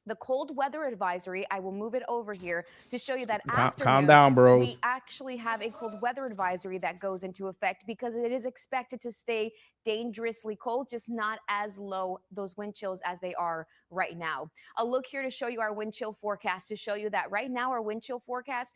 The cold weather advisory, I will move it over here to show you that afternoon, calm down, bros. we actually have a cold weather advisory that goes into effect because it is expected to stay dangerously cold, just not as low those wind chills as they are right now. I'll look here to show you our wind chill forecast to show you that right now our wind chill forecast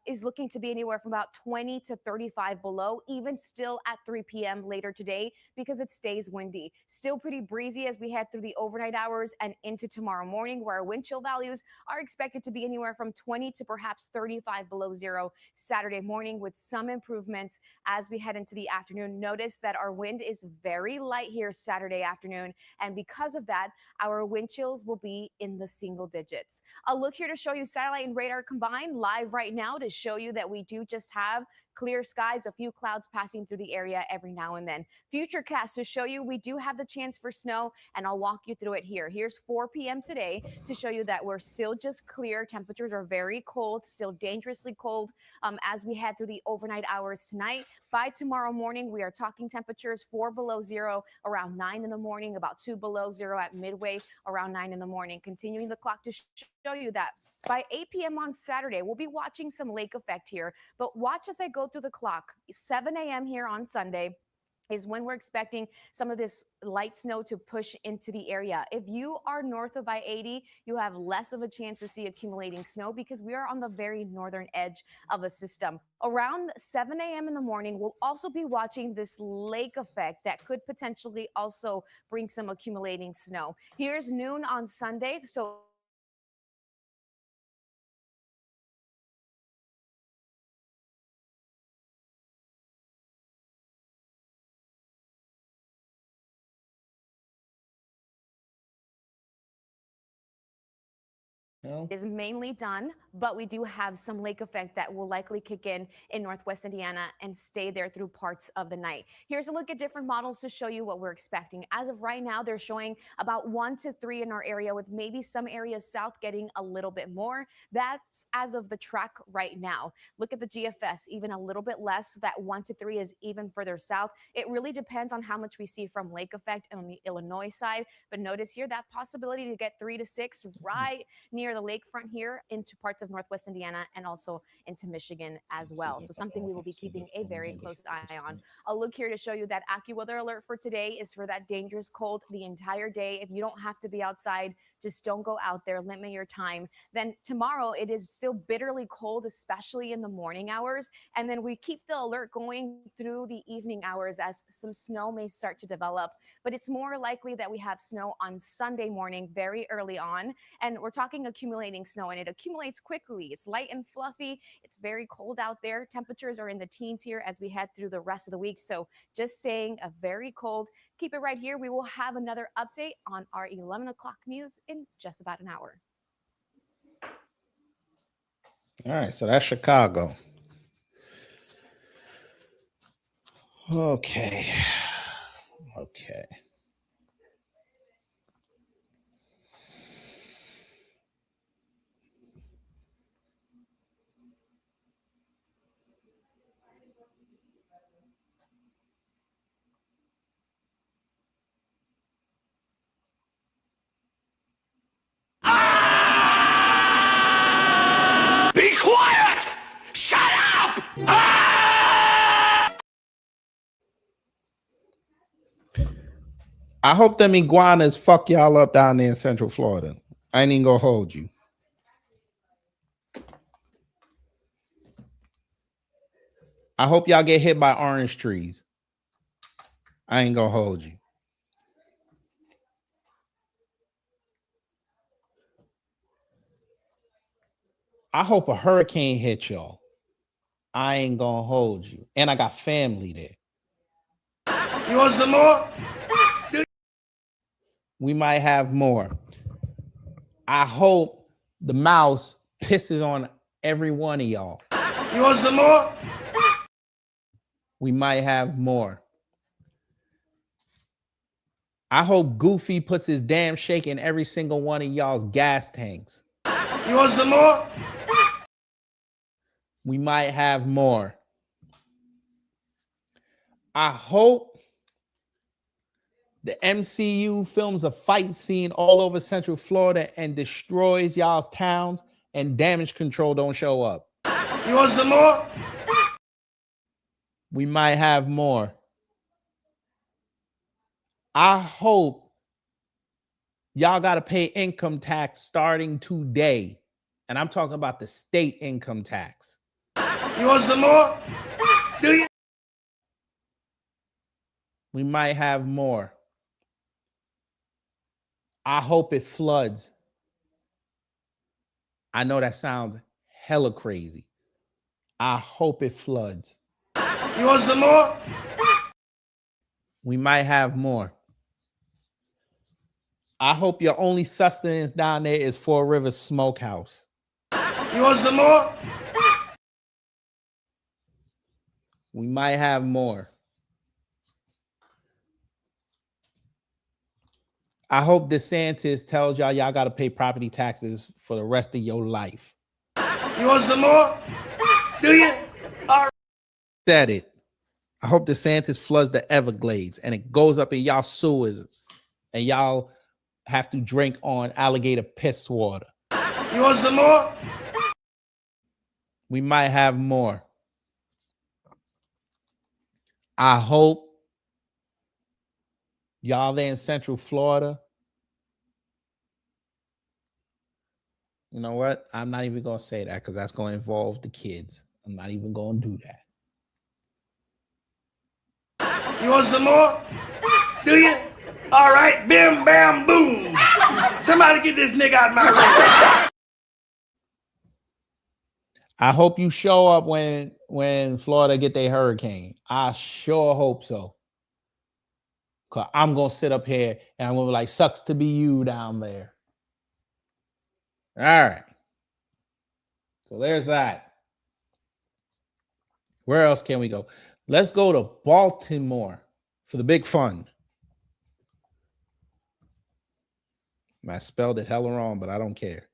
is looking to be anywhere from about 20 to 35 below, even still at 3 p.m. later today because it stays windy. Still pretty breezy as we head through the overnight hours and into tomorrow morning, where our wind chill values are expected to be anywhere from 20 to perhaps 35 below zero Saturday morning, with some improvements as we head into the afternoon. Notice that our wind is very light here Saturday afternoon, and because of that, our wind chills will be in the single digits. I'll look here to show you satellite and radar combined live right now to show you that we do just have clear skies, a few clouds passing through the area every now and then. Futurecast to show you we do have the chance for snow, and I'll walk you through it here. Here's 4 p.m. today to show you that we're still just clear. Temperatures are very cold, still dangerously cold as we head through the overnight hours tonight. By tomorrow morning, we are talking temperatures 4 below zero around 9 in the morning, about 2 below zero at midway around 9 in the morning. Continuing the clock to show you that by 8 p.m. on Saturday, we'll be watching some lake effect here, but watch as I go through the clock. 7 a.m. here on Sunday is when we're expecting some of this light snow to push into the area. If you are north of I-80, you have less of a chance to see accumulating snow because we are on the very northern edge of a system. Around 7 a.m. in the morning, we'll also be watching this lake effect that could potentially also bring some accumulating snow. Here's noon on Sunday. So is mainly done, but we do have some lake effect that will likely kick in Northwest Indiana and stay there through parts of the night. Here's a look at different models to show you what we're expecting. As of right now, they're showing about 1 to 3 in our area, with maybe some areas south getting a little bit more. That's as of the track right now. Look at the GFS, even a little bit less. That 1 to 3 is even further south. It really depends on how much we see from lake effect on the Illinois side. But notice here that possibility to get 3 to 6 right near the lakefront here into parts of Northwest Indiana and also into Michigan as well. So something we will be keeping a very close eye on. I'll look here to show you that AccuWeather alert for today is for that dangerous cold the entire day. If you don't have to be outside, just don't go out there, limit your time. Then tomorrow it is still bitterly cold, especially in the morning hours. And then we keep the alert going through the evening hours as some snow may start to develop. But it's more likely that we have snow on Sunday morning very early on. And we're talking accumulating snow, and it accumulates quickly. It's light and fluffy. It's very cold out there. Temperatures are in the teens here as we head through the rest of the week. So just staying very cold. Keep it right here. We will have another update on our 11 o'clock news in just about an hour. All right, so that's Chicago. Okay. Okay. Be quiet! Shut up! I hope them iguanas fuck y'all up down there in Central Florida. I ain't even gonna hold you. I hope y'all get hit by orange trees. I ain't gonna hold you. I hope a hurricane hit y'all. I ain't gonna hold you. And I got family there. You want some more? We might have more. I hope the mouse pisses on every one of y'all. You want some more? We might have more. I hope Goofy puts his damn shake in every single one of y'all's gas tanks. You want some more? We might have more. I hope the MCU films a fight scene all over Central Florida and destroys y'all's towns and damage control don't show up. You want some more? We might have more. I hope y'all got to pay income tax starting today. And I'm talking about the state income tax. You want some more? Do you? We might have more. I hope it floods. I know that sounds hella crazy. I hope it floods. You want some more? We might have more. I hope your only sustenance down there is Four Rivers Smokehouse. You want some more? We might have more. I hope DeSantis tells y'all got to pay property taxes for the rest of your life. You want some more? Do you? All right. Said it. I hope DeSantis floods the Everglades and it goes up in y'all sewers and y'all have to drink on alligator piss water. You want some more? We might have more. I hope y'all there in Central Florida. You know what? I'm not even going to say that because that's going to involve the kids. I'm not even going to do that. You want some more? Do you? All right, bim, bam, boom. Somebody get this nigga out of my way. I hope you show up when Florida get their hurricane. I sure hope so. Cause I'm gonna sit up here and I'm gonna be like, sucks to be you down there. All right. So there's that. Where else can we go? Let's go to Baltimore for the big fun. I spelled it hella wrong, but I don't care.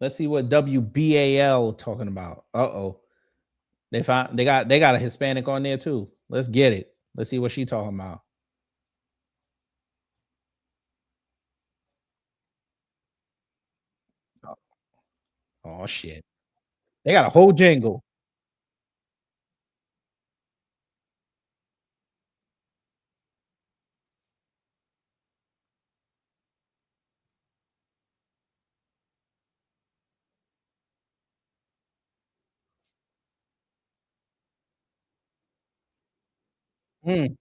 Let's see what WBAL talking about. Uh-oh. They got a Hispanic on there too. Let's get it. Let's see what she talking about. Oh shit. They got a whole jingle. Mm.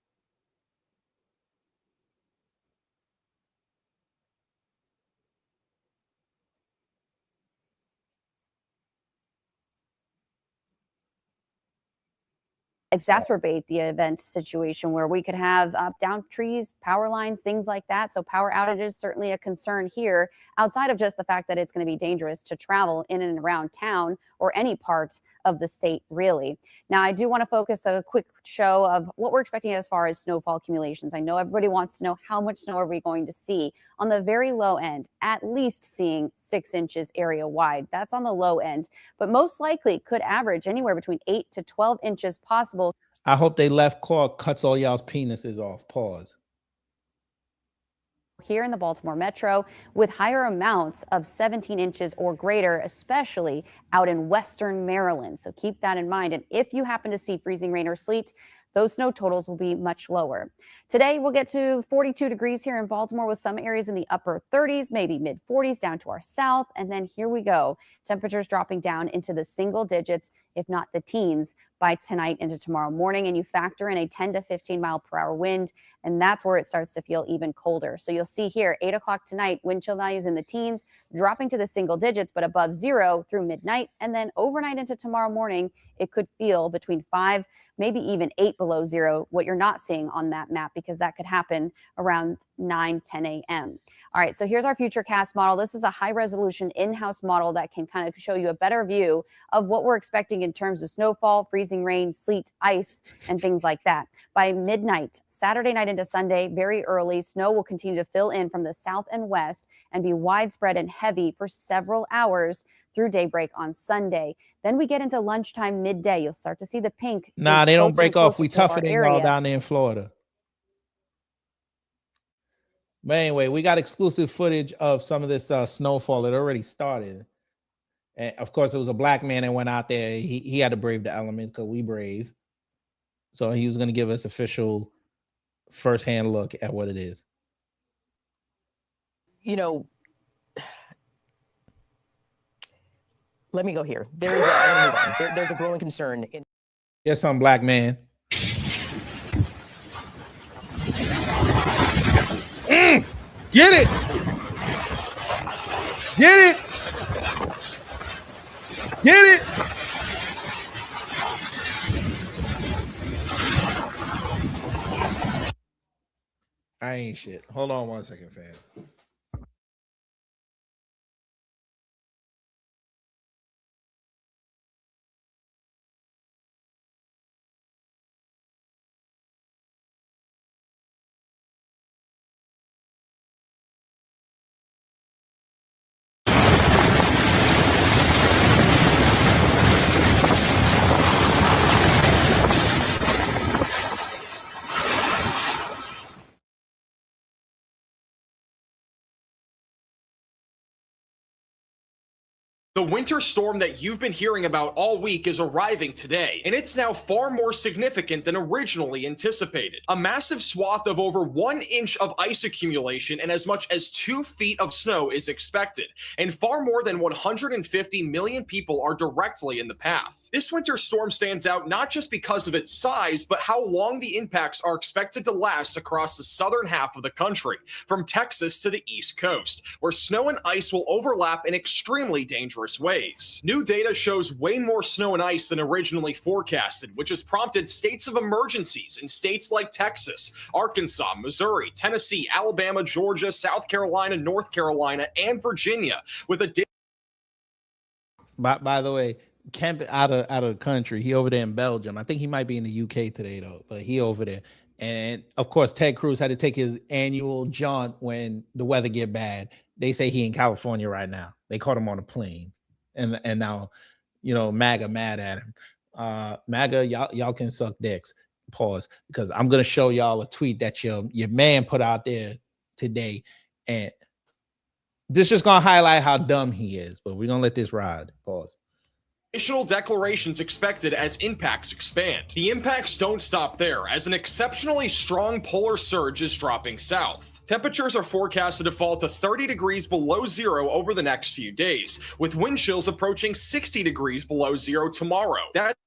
exacerbate the event situation where we could have down trees, power lines, things like that. So power outages certainly a concern here, outside of just the fact that it's going to be dangerous to travel in and around town or any part of the state, really. Now, I do want to focus a quick show of what we're expecting as far as snowfall accumulations. I know everybody wants to know how much snow are we going to see. On the very low end, at least seeing 6 inches area wide. That's on the low end, but most likely could average anywhere between 8 to 12 inches possible. I hope they left claw cuts all y'all's penises off. Pause. Here in the Baltimore metro, with higher amounts of 17 inches or greater, especially out in western Maryland. So keep that in mind. And if you happen to see freezing rain or sleet, those snow totals will be much lower. Today, we'll get to 42 degrees here in Baltimore with some areas in the upper 30s, maybe mid 40s down to our south. And then here we go. Temperatures dropping down into the single digits, if not the teens, by tonight into tomorrow morning. And you factor in a 10 to 15 mile per hour wind, and that's where it starts to feel even colder. So you'll see here, 8 o'clock tonight, wind chill values in the teens, dropping to the single digits, but above 0 through midnight. And then overnight into tomorrow morning, it could feel between 5, maybe even 8 below 0, what you're not seeing on that map, because that could happen around 9, 10 a.m. All right, so here's our futurecast model. This is a high-resolution in-house model that can kind of show you a better view of what we're expecting in terms of snowfall, freezing rain, sleet, ice, and things like that. By midnight, Saturday night into Sunday, very early, snow will continue to fill in from the south and west and be widespread and heavy for several hours through daybreak on Sunday. Then we get into lunchtime, midday. You'll start to see the pink. Nah, they don't break off. We tougher than y'all down there in Florida. But anyway, we got exclusive footage of some of this snowfall. It already started. And of course, it was a black man that went out there. He had to brave the elements because we brave. So he was going to give us official firsthand look at what it is. You know, let me go here. There's a growing concern. Here's some black man. Get it! Get it! Get it! I ain't shit. Hold on 1 second, fam. The winter storm that you've been hearing about all week is arriving today, and it's now far more significant than originally anticipated. A massive swath of over 1 inch of ice accumulation and as much as 2 feet of snow is expected, and far more than 150 million people are directly in the path. This winter storm stands out not just because of its size, but how long the impacts are expected to last across the southern half of the country, from Texas to the East Coast, where snow and ice will overlap in extremely dangerous ways. New data shows way more snow and ice than originally forecasted, which has prompted states of emergencies in states like Texas, Arkansas, Missouri, Tennessee, Alabama, Georgia, South Carolina, North Carolina, and Virginia, with a By the way, Kemp out of the country. He over there in Belgium. I think he might be in the UK today though, but he over there. And of course, Ted Cruz had to take his annual jaunt when the weather get bad. They say he in California right now. They caught him on a plane, and now, you know, MAGA mad at him. MAGA, y'all can suck dicks. Pause, because I'm gonna show y'all a tweet that your man put out there today, and this just gonna highlight how dumb he is. But we're gonna let this ride. Pause. Additional declarations expected as impacts expand. The impacts don't stop there, as an exceptionally strong polar surge is dropping south. Temperatures are forecasted to fall to 30 degrees below 0 over the next few days, with wind chills approaching 60 degrees below 0 tomorrow. That's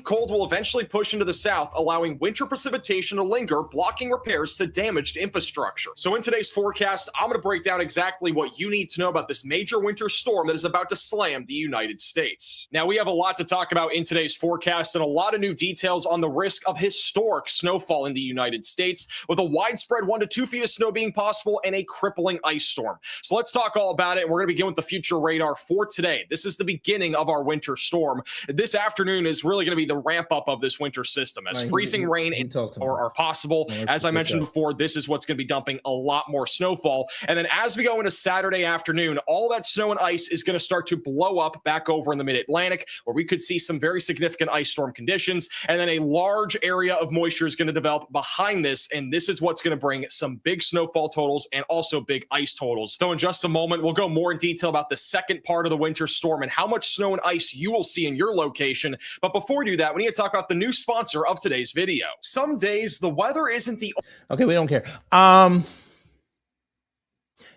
Cold will eventually push into the south, allowing winter precipitation to linger, blocking repairs to damaged infrastructure. So in today's forecast, I'm going to break down exactly what you need to know about this major winter storm that is about to slam the United States. Now, we have a lot to talk about in today's forecast and a lot of new details on the risk of historic snowfall in the United States, with a widespread 1 to 2 feet of snow being possible and a crippling ice storm. So let's talk all about it. We're going to begin with the future radar for today. This is the beginning of our winter storm. This afternoon is really going to be the ramp up of this winter system as freezing rain and are possible. As I mentioned before, this is what's going to be dumping a lot more snowfall. And then as we go into Saturday afternoon, all that snow and ice is going to start to blow up back over in the mid-Atlantic, where we could see some very significant ice storm conditions. And then a large area of moisture is going to develop behind this. And this is what's going to bring some big snowfall totals and also big ice totals. So in just a moment, we'll go more in detail about the second part of the winter storm and how much snow and ice you will see in your location. But before we do that, we need to talk about the new sponsor of today's video. Some days the weather isn't the okay, we don't care. Yeah,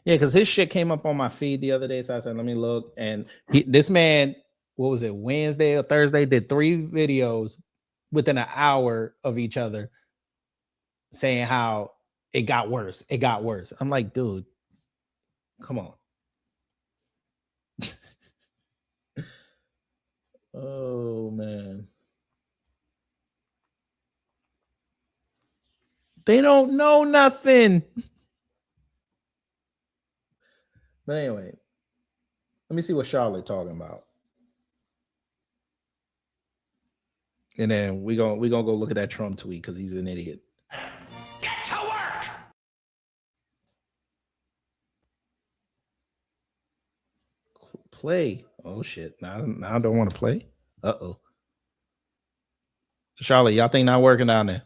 because his shit came up on my feed the other day, so I said, let me look. And this man, what was it, Wednesday or Thursday, did 3 videos within an hour of each other saying how it got worse. It got worse. I'm like, dude, come on. Oh, man. They don't know nothing. But anyway, let me see what Charlotte talking about. And then we gonna go look at that Trump tweet because he's an idiot. Get to work! Play. Oh shit. Now I don't want to play. Uh-oh. Charlotte, y'all think not working down there?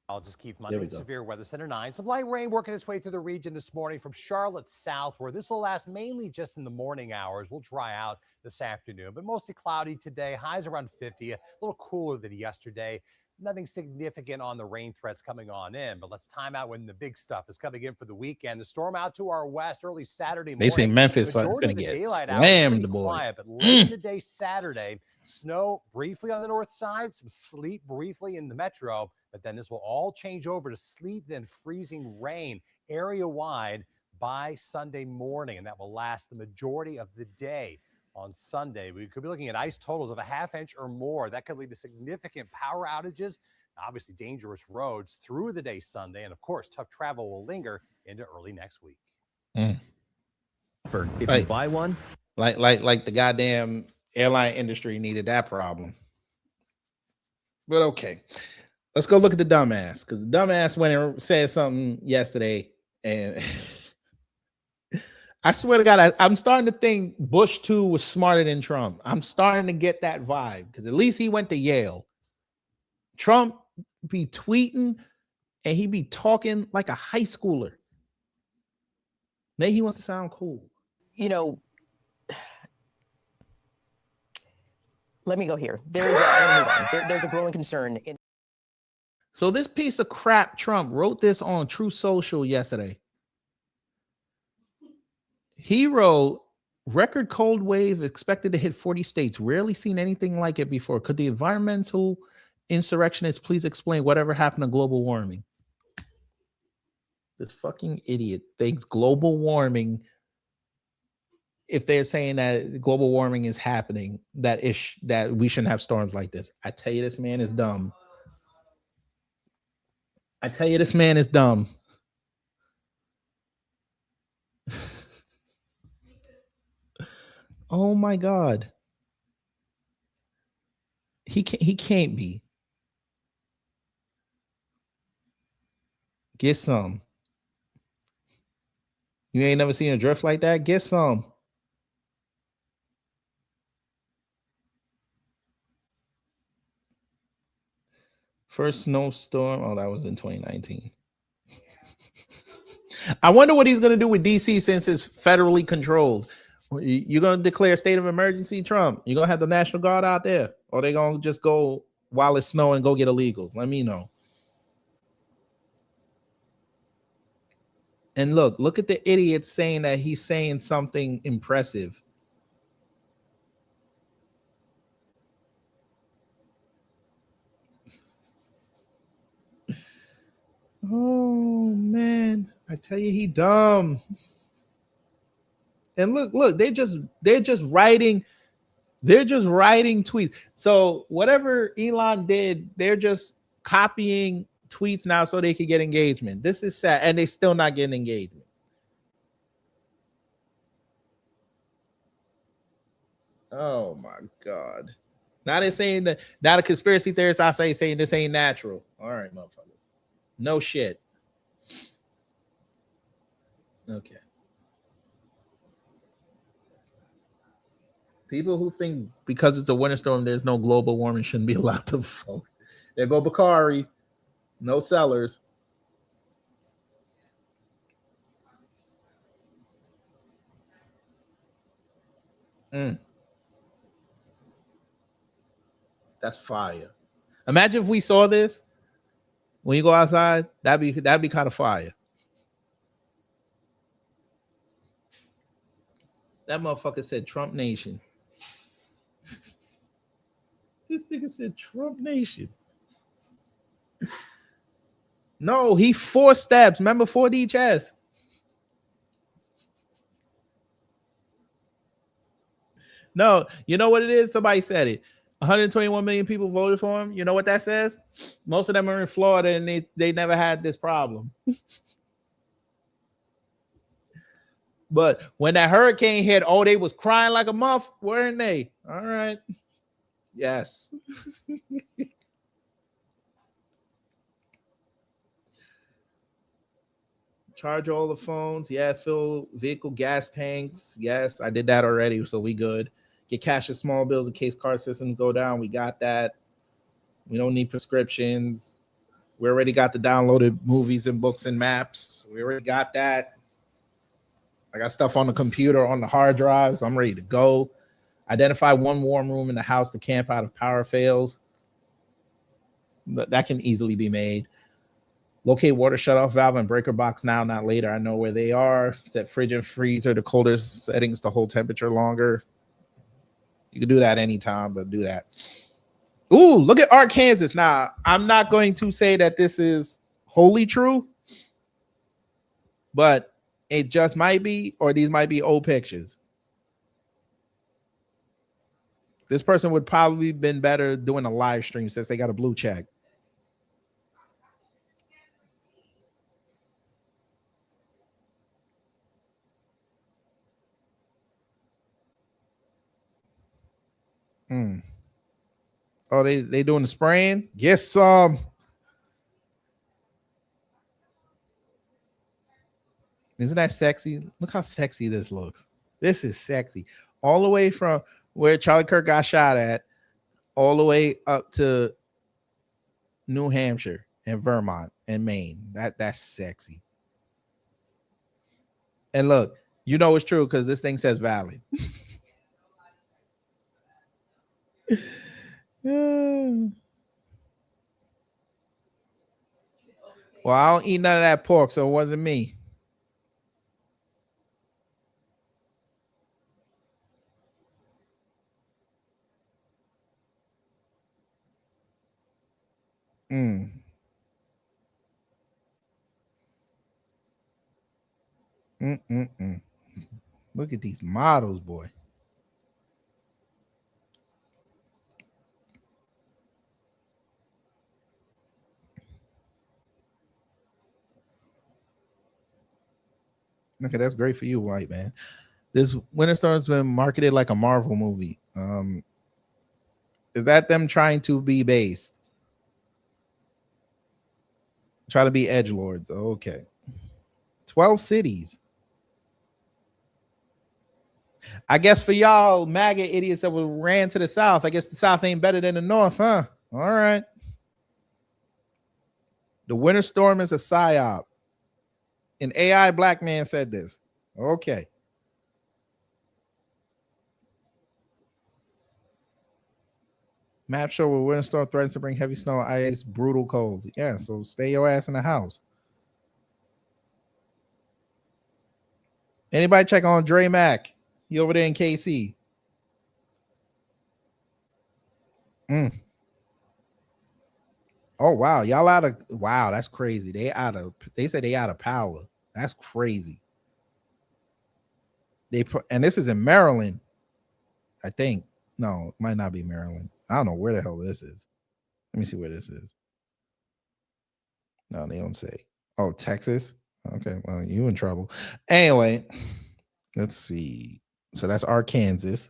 I'll just keep Monday severe weather center 9. Some light rain working its way through the region this morning from Charlotte south, where this will last mainly just in the morning hours. We'll dry out this afternoon, but mostly cloudy today. Highs around 50, a little cooler than yesterday. Nothing significant on the rain threats coming on in, but let's time out when the big stuff is coming in for the weekend. The storm out to our west early Saturday morning. They say Memphis gonna get slammed, boy. Quiet, but late in the day Saturday, snow briefly on the north side, some sleet briefly in the metro, but then this will all change over to sleet, then freezing rain area-wide by Sunday morning, and that will last the majority of the day. On Sunday, we could be looking at ice totals of a ½ inch or more. That could lead to significant power outages, obviously dangerous roads through the day Sunday, and of course, tough travel will linger into early next week. If you buy one, like the goddamn airline industry needed that problem. But okay, let's go look at the dumbass, because the dumbass went and said something yesterday, and I swear to God, I'm starting to think Bush 2 was smarter than Trump. I'm starting to get that vibe, because at least he went to Yale. Trump be tweeting and he be talking like a high schooler. Maybe he wants to sound cool. You know, let me go here. There's a growing concern. So this piece of crap, Trump, wrote this on True Social yesterday. He wrote, record cold wave expected to hit 40 states. Rarely seen anything like it before. Could the environmental insurrectionists please explain whatever happened to global warming? This fucking idiot thinks global warming, if they're saying that global warming is happening, that we shouldn't have storms like this. I tell you, this man is dumb. I tell you, this man is dumb. Oh my God. He can't be. Get some. You ain't never seen a drift like that? Get some. First snowstorm. Oh, that was in 2019. I wonder what he's going to do with DC since it's federally controlled. You're going to declare a state of emergency, Trump? You're going to have the National Guard out there? Or they going to just go while it's snowing, go get illegals? Let me know. And look at the idiot saying that he's saying something impressive. tell you he dumb. And look, they're just writing tweets. So whatever Elon did, they're just copying tweets now so they can get engagement. This is sad, and they still not getting engagement. Oh my God. Now they're saying that, now the conspiracy theorists I saying this ain't natural. All right, motherfuckers. No shit. Okay. People who think because it's a winter storm, there's no global warming shouldn't be allowed to vote. There go Bakari. No sellers. That's fire. Imagine if we saw this when you go outside. That'd be kind of fire. That motherfucker said Trump Nation. This nigga said Trump Nation. No, he 4 steps. Remember 4D chess. No, you know what it is? Somebody said it. 121 million people voted for him. You know what that says? Most of them are in Florida and they never had this problem. But when that hurricane hit, they was crying like a muff, weren't they? All right. Yes. Charge all the phones. Yes. Fill vehicle gas tanks. Yes. I did that already, so we good. Get cash of small bills in case car systems go down. We got that. We don't need prescriptions. We already got the downloaded movies and books and maps. We already got that. I got stuff on the computer, on the hard drive, so I'm ready to go. Identify one warm room in the house to camp out if power fails. That can easily be made. Locate water shutoff valve and breaker box now, not later. I know where they are. Set fridge and freezer to colder settings to hold temperature longer. You can do that anytime, but do that. Ooh, look at Arkansas. Now, I'm not going to say that this is wholly true, but it just might be, or these might be old pictures. This person would probably been better doing a live stream since they got a blue check. Oh, they doing the spraying? Get some. Isn't that sexy? Look how sexy this looks. This is sexy. All the way from where Charlie Kirk got shot at, all the way up to New Hampshire and Vermont and Maine. That's sexy. And look, you know it's true because this thing says valid. Well, I don't eat none of that pork, so it wasn't me. Look at these models, boy. Okay, that's great for you, white man. This Winter Storm's been marketed like a Marvel movie. Is that them trying to be based? Try to be edgelords. Okay. 12 cities. I guess for y'all MAGA idiots that ran to the South, I guess the South ain't better than the North, huh? All right. The winter storm is a psyop. An AI black man said this. Okay. Map show where winter storm threatens to bring heavy snow, ice, brutal cold. Yeah, so stay your ass in the house. Anybody check on Dre Mack? He over there in KC. Oh wow, y'all out of wow, that's crazy. They said they out of power. That's crazy. And this is in Maryland, I think. No, it might not be Maryland. I don't know where the hell this is. Let me see where this is. No, they don't say. Oh, Texas. Okay, well, you in trouble. Anyway, let's see. So that's Arkansas.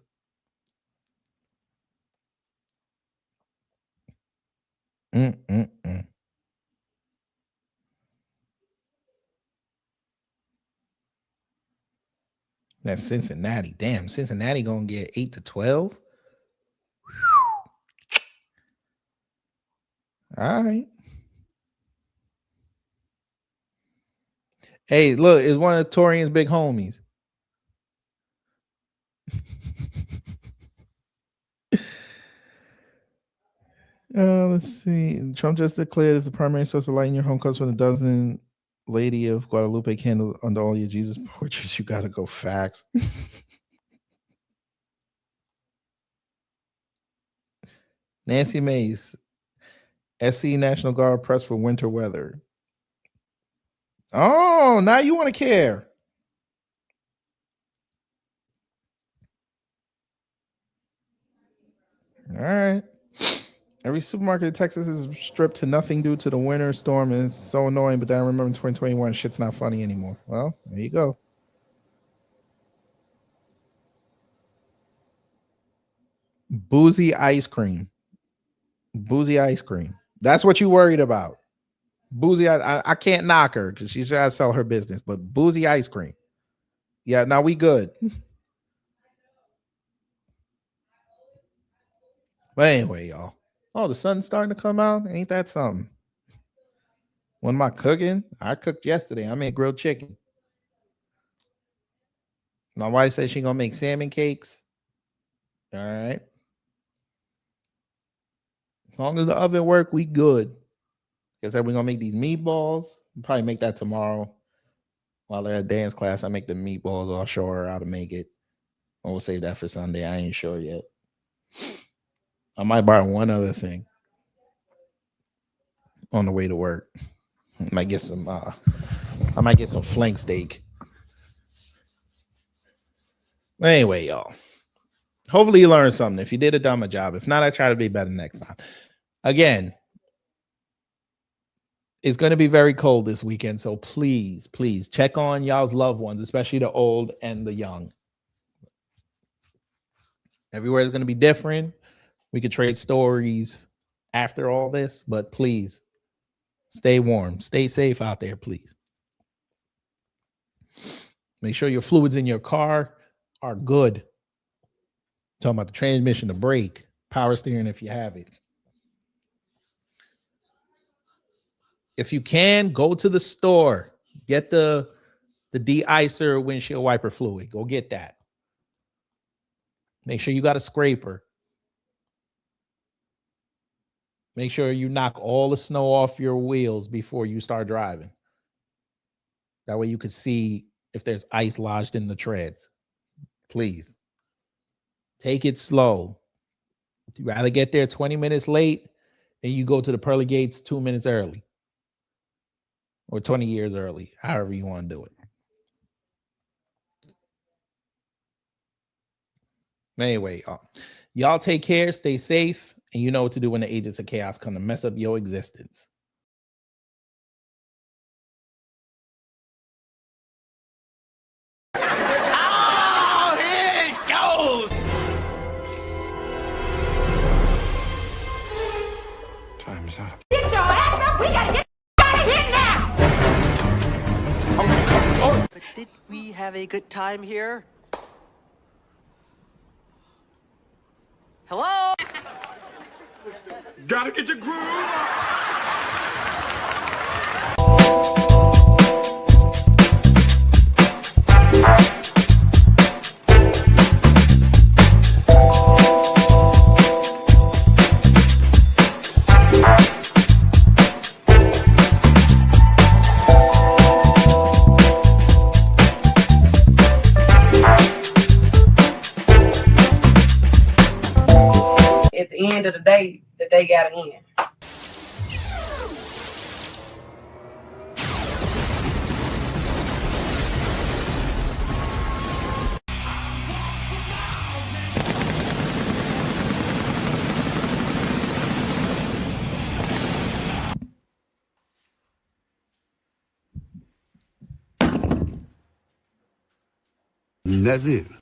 That's Cincinnati. Damn, Cincinnati gonna get 8 to 12. All right. Hey, look, it's one of Torian's big homies. Let's see. Trump just declared if the primary source of light in your home comes from the dozen Lady of Guadalupe candle under all your Jesus portraits, you gotta go facts. Nancy Mace, SC National Guard press for winter weather. Oh, now you want to care. All right. Every supermarket in Texas is stripped to nothing due to the winter storm, and it's so annoying. But then I remember in 2021, shit's not funny anymore. Well, there you go. Boozy ice cream. Boozy ice cream. That's what you worried about. Boozy, I can't knock her because she's trying to sell her business, but boozy ice cream. Yeah, now we good. But anyway, y'all. Oh, the sun's starting to come out. Ain't that something? What am I cooking? I cooked yesterday. I made grilled chicken. My wife said she's gonna make salmon cakes. All right. As long as the oven work, we good. Like I said, we're gonna make these meatballs. We'll probably make that tomorrow. While they're at dance class, I make the meatballs. I'll show her how to make it. Or we'll save that for Sunday. I ain't sure yet. I might buy one other thing on the way to work. I might get some flank steak. Anyway, y'all. Hopefully you learned something. If you did a dumb job. If not, I try to be better next time. Again, it's going to be very cold this weekend. So please, please check on y'all's loved ones, especially the old and the young. Everywhere is going to be different. We could trade stories after all this, but please stay warm. Stay safe out there, please. Make sure your fluids in your car are good. Talking about the transmission, the brake, power steering if you have it. If you can, go to the store. Get the de-icer windshield wiper fluid. Go get that. Make sure you got a scraper. Make sure you knock all the snow off your wheels before you start driving. That way you can see if there's ice lodged in the treads. Please. Take it slow. If you'd rather get there 20 minutes late and you go to the pearly gates 2 minutes early. Or 20 years early. However you want to do it. Anyway, y'all take care. Stay safe. And you know what to do when the agents of chaos come to mess up your existence. Oh, here it goes! Time's up. Get your ass up! We gotta get out of here now! But did we have a good time here? Hello? Gotta get your groove on! At the end of the day gotta end. That's it.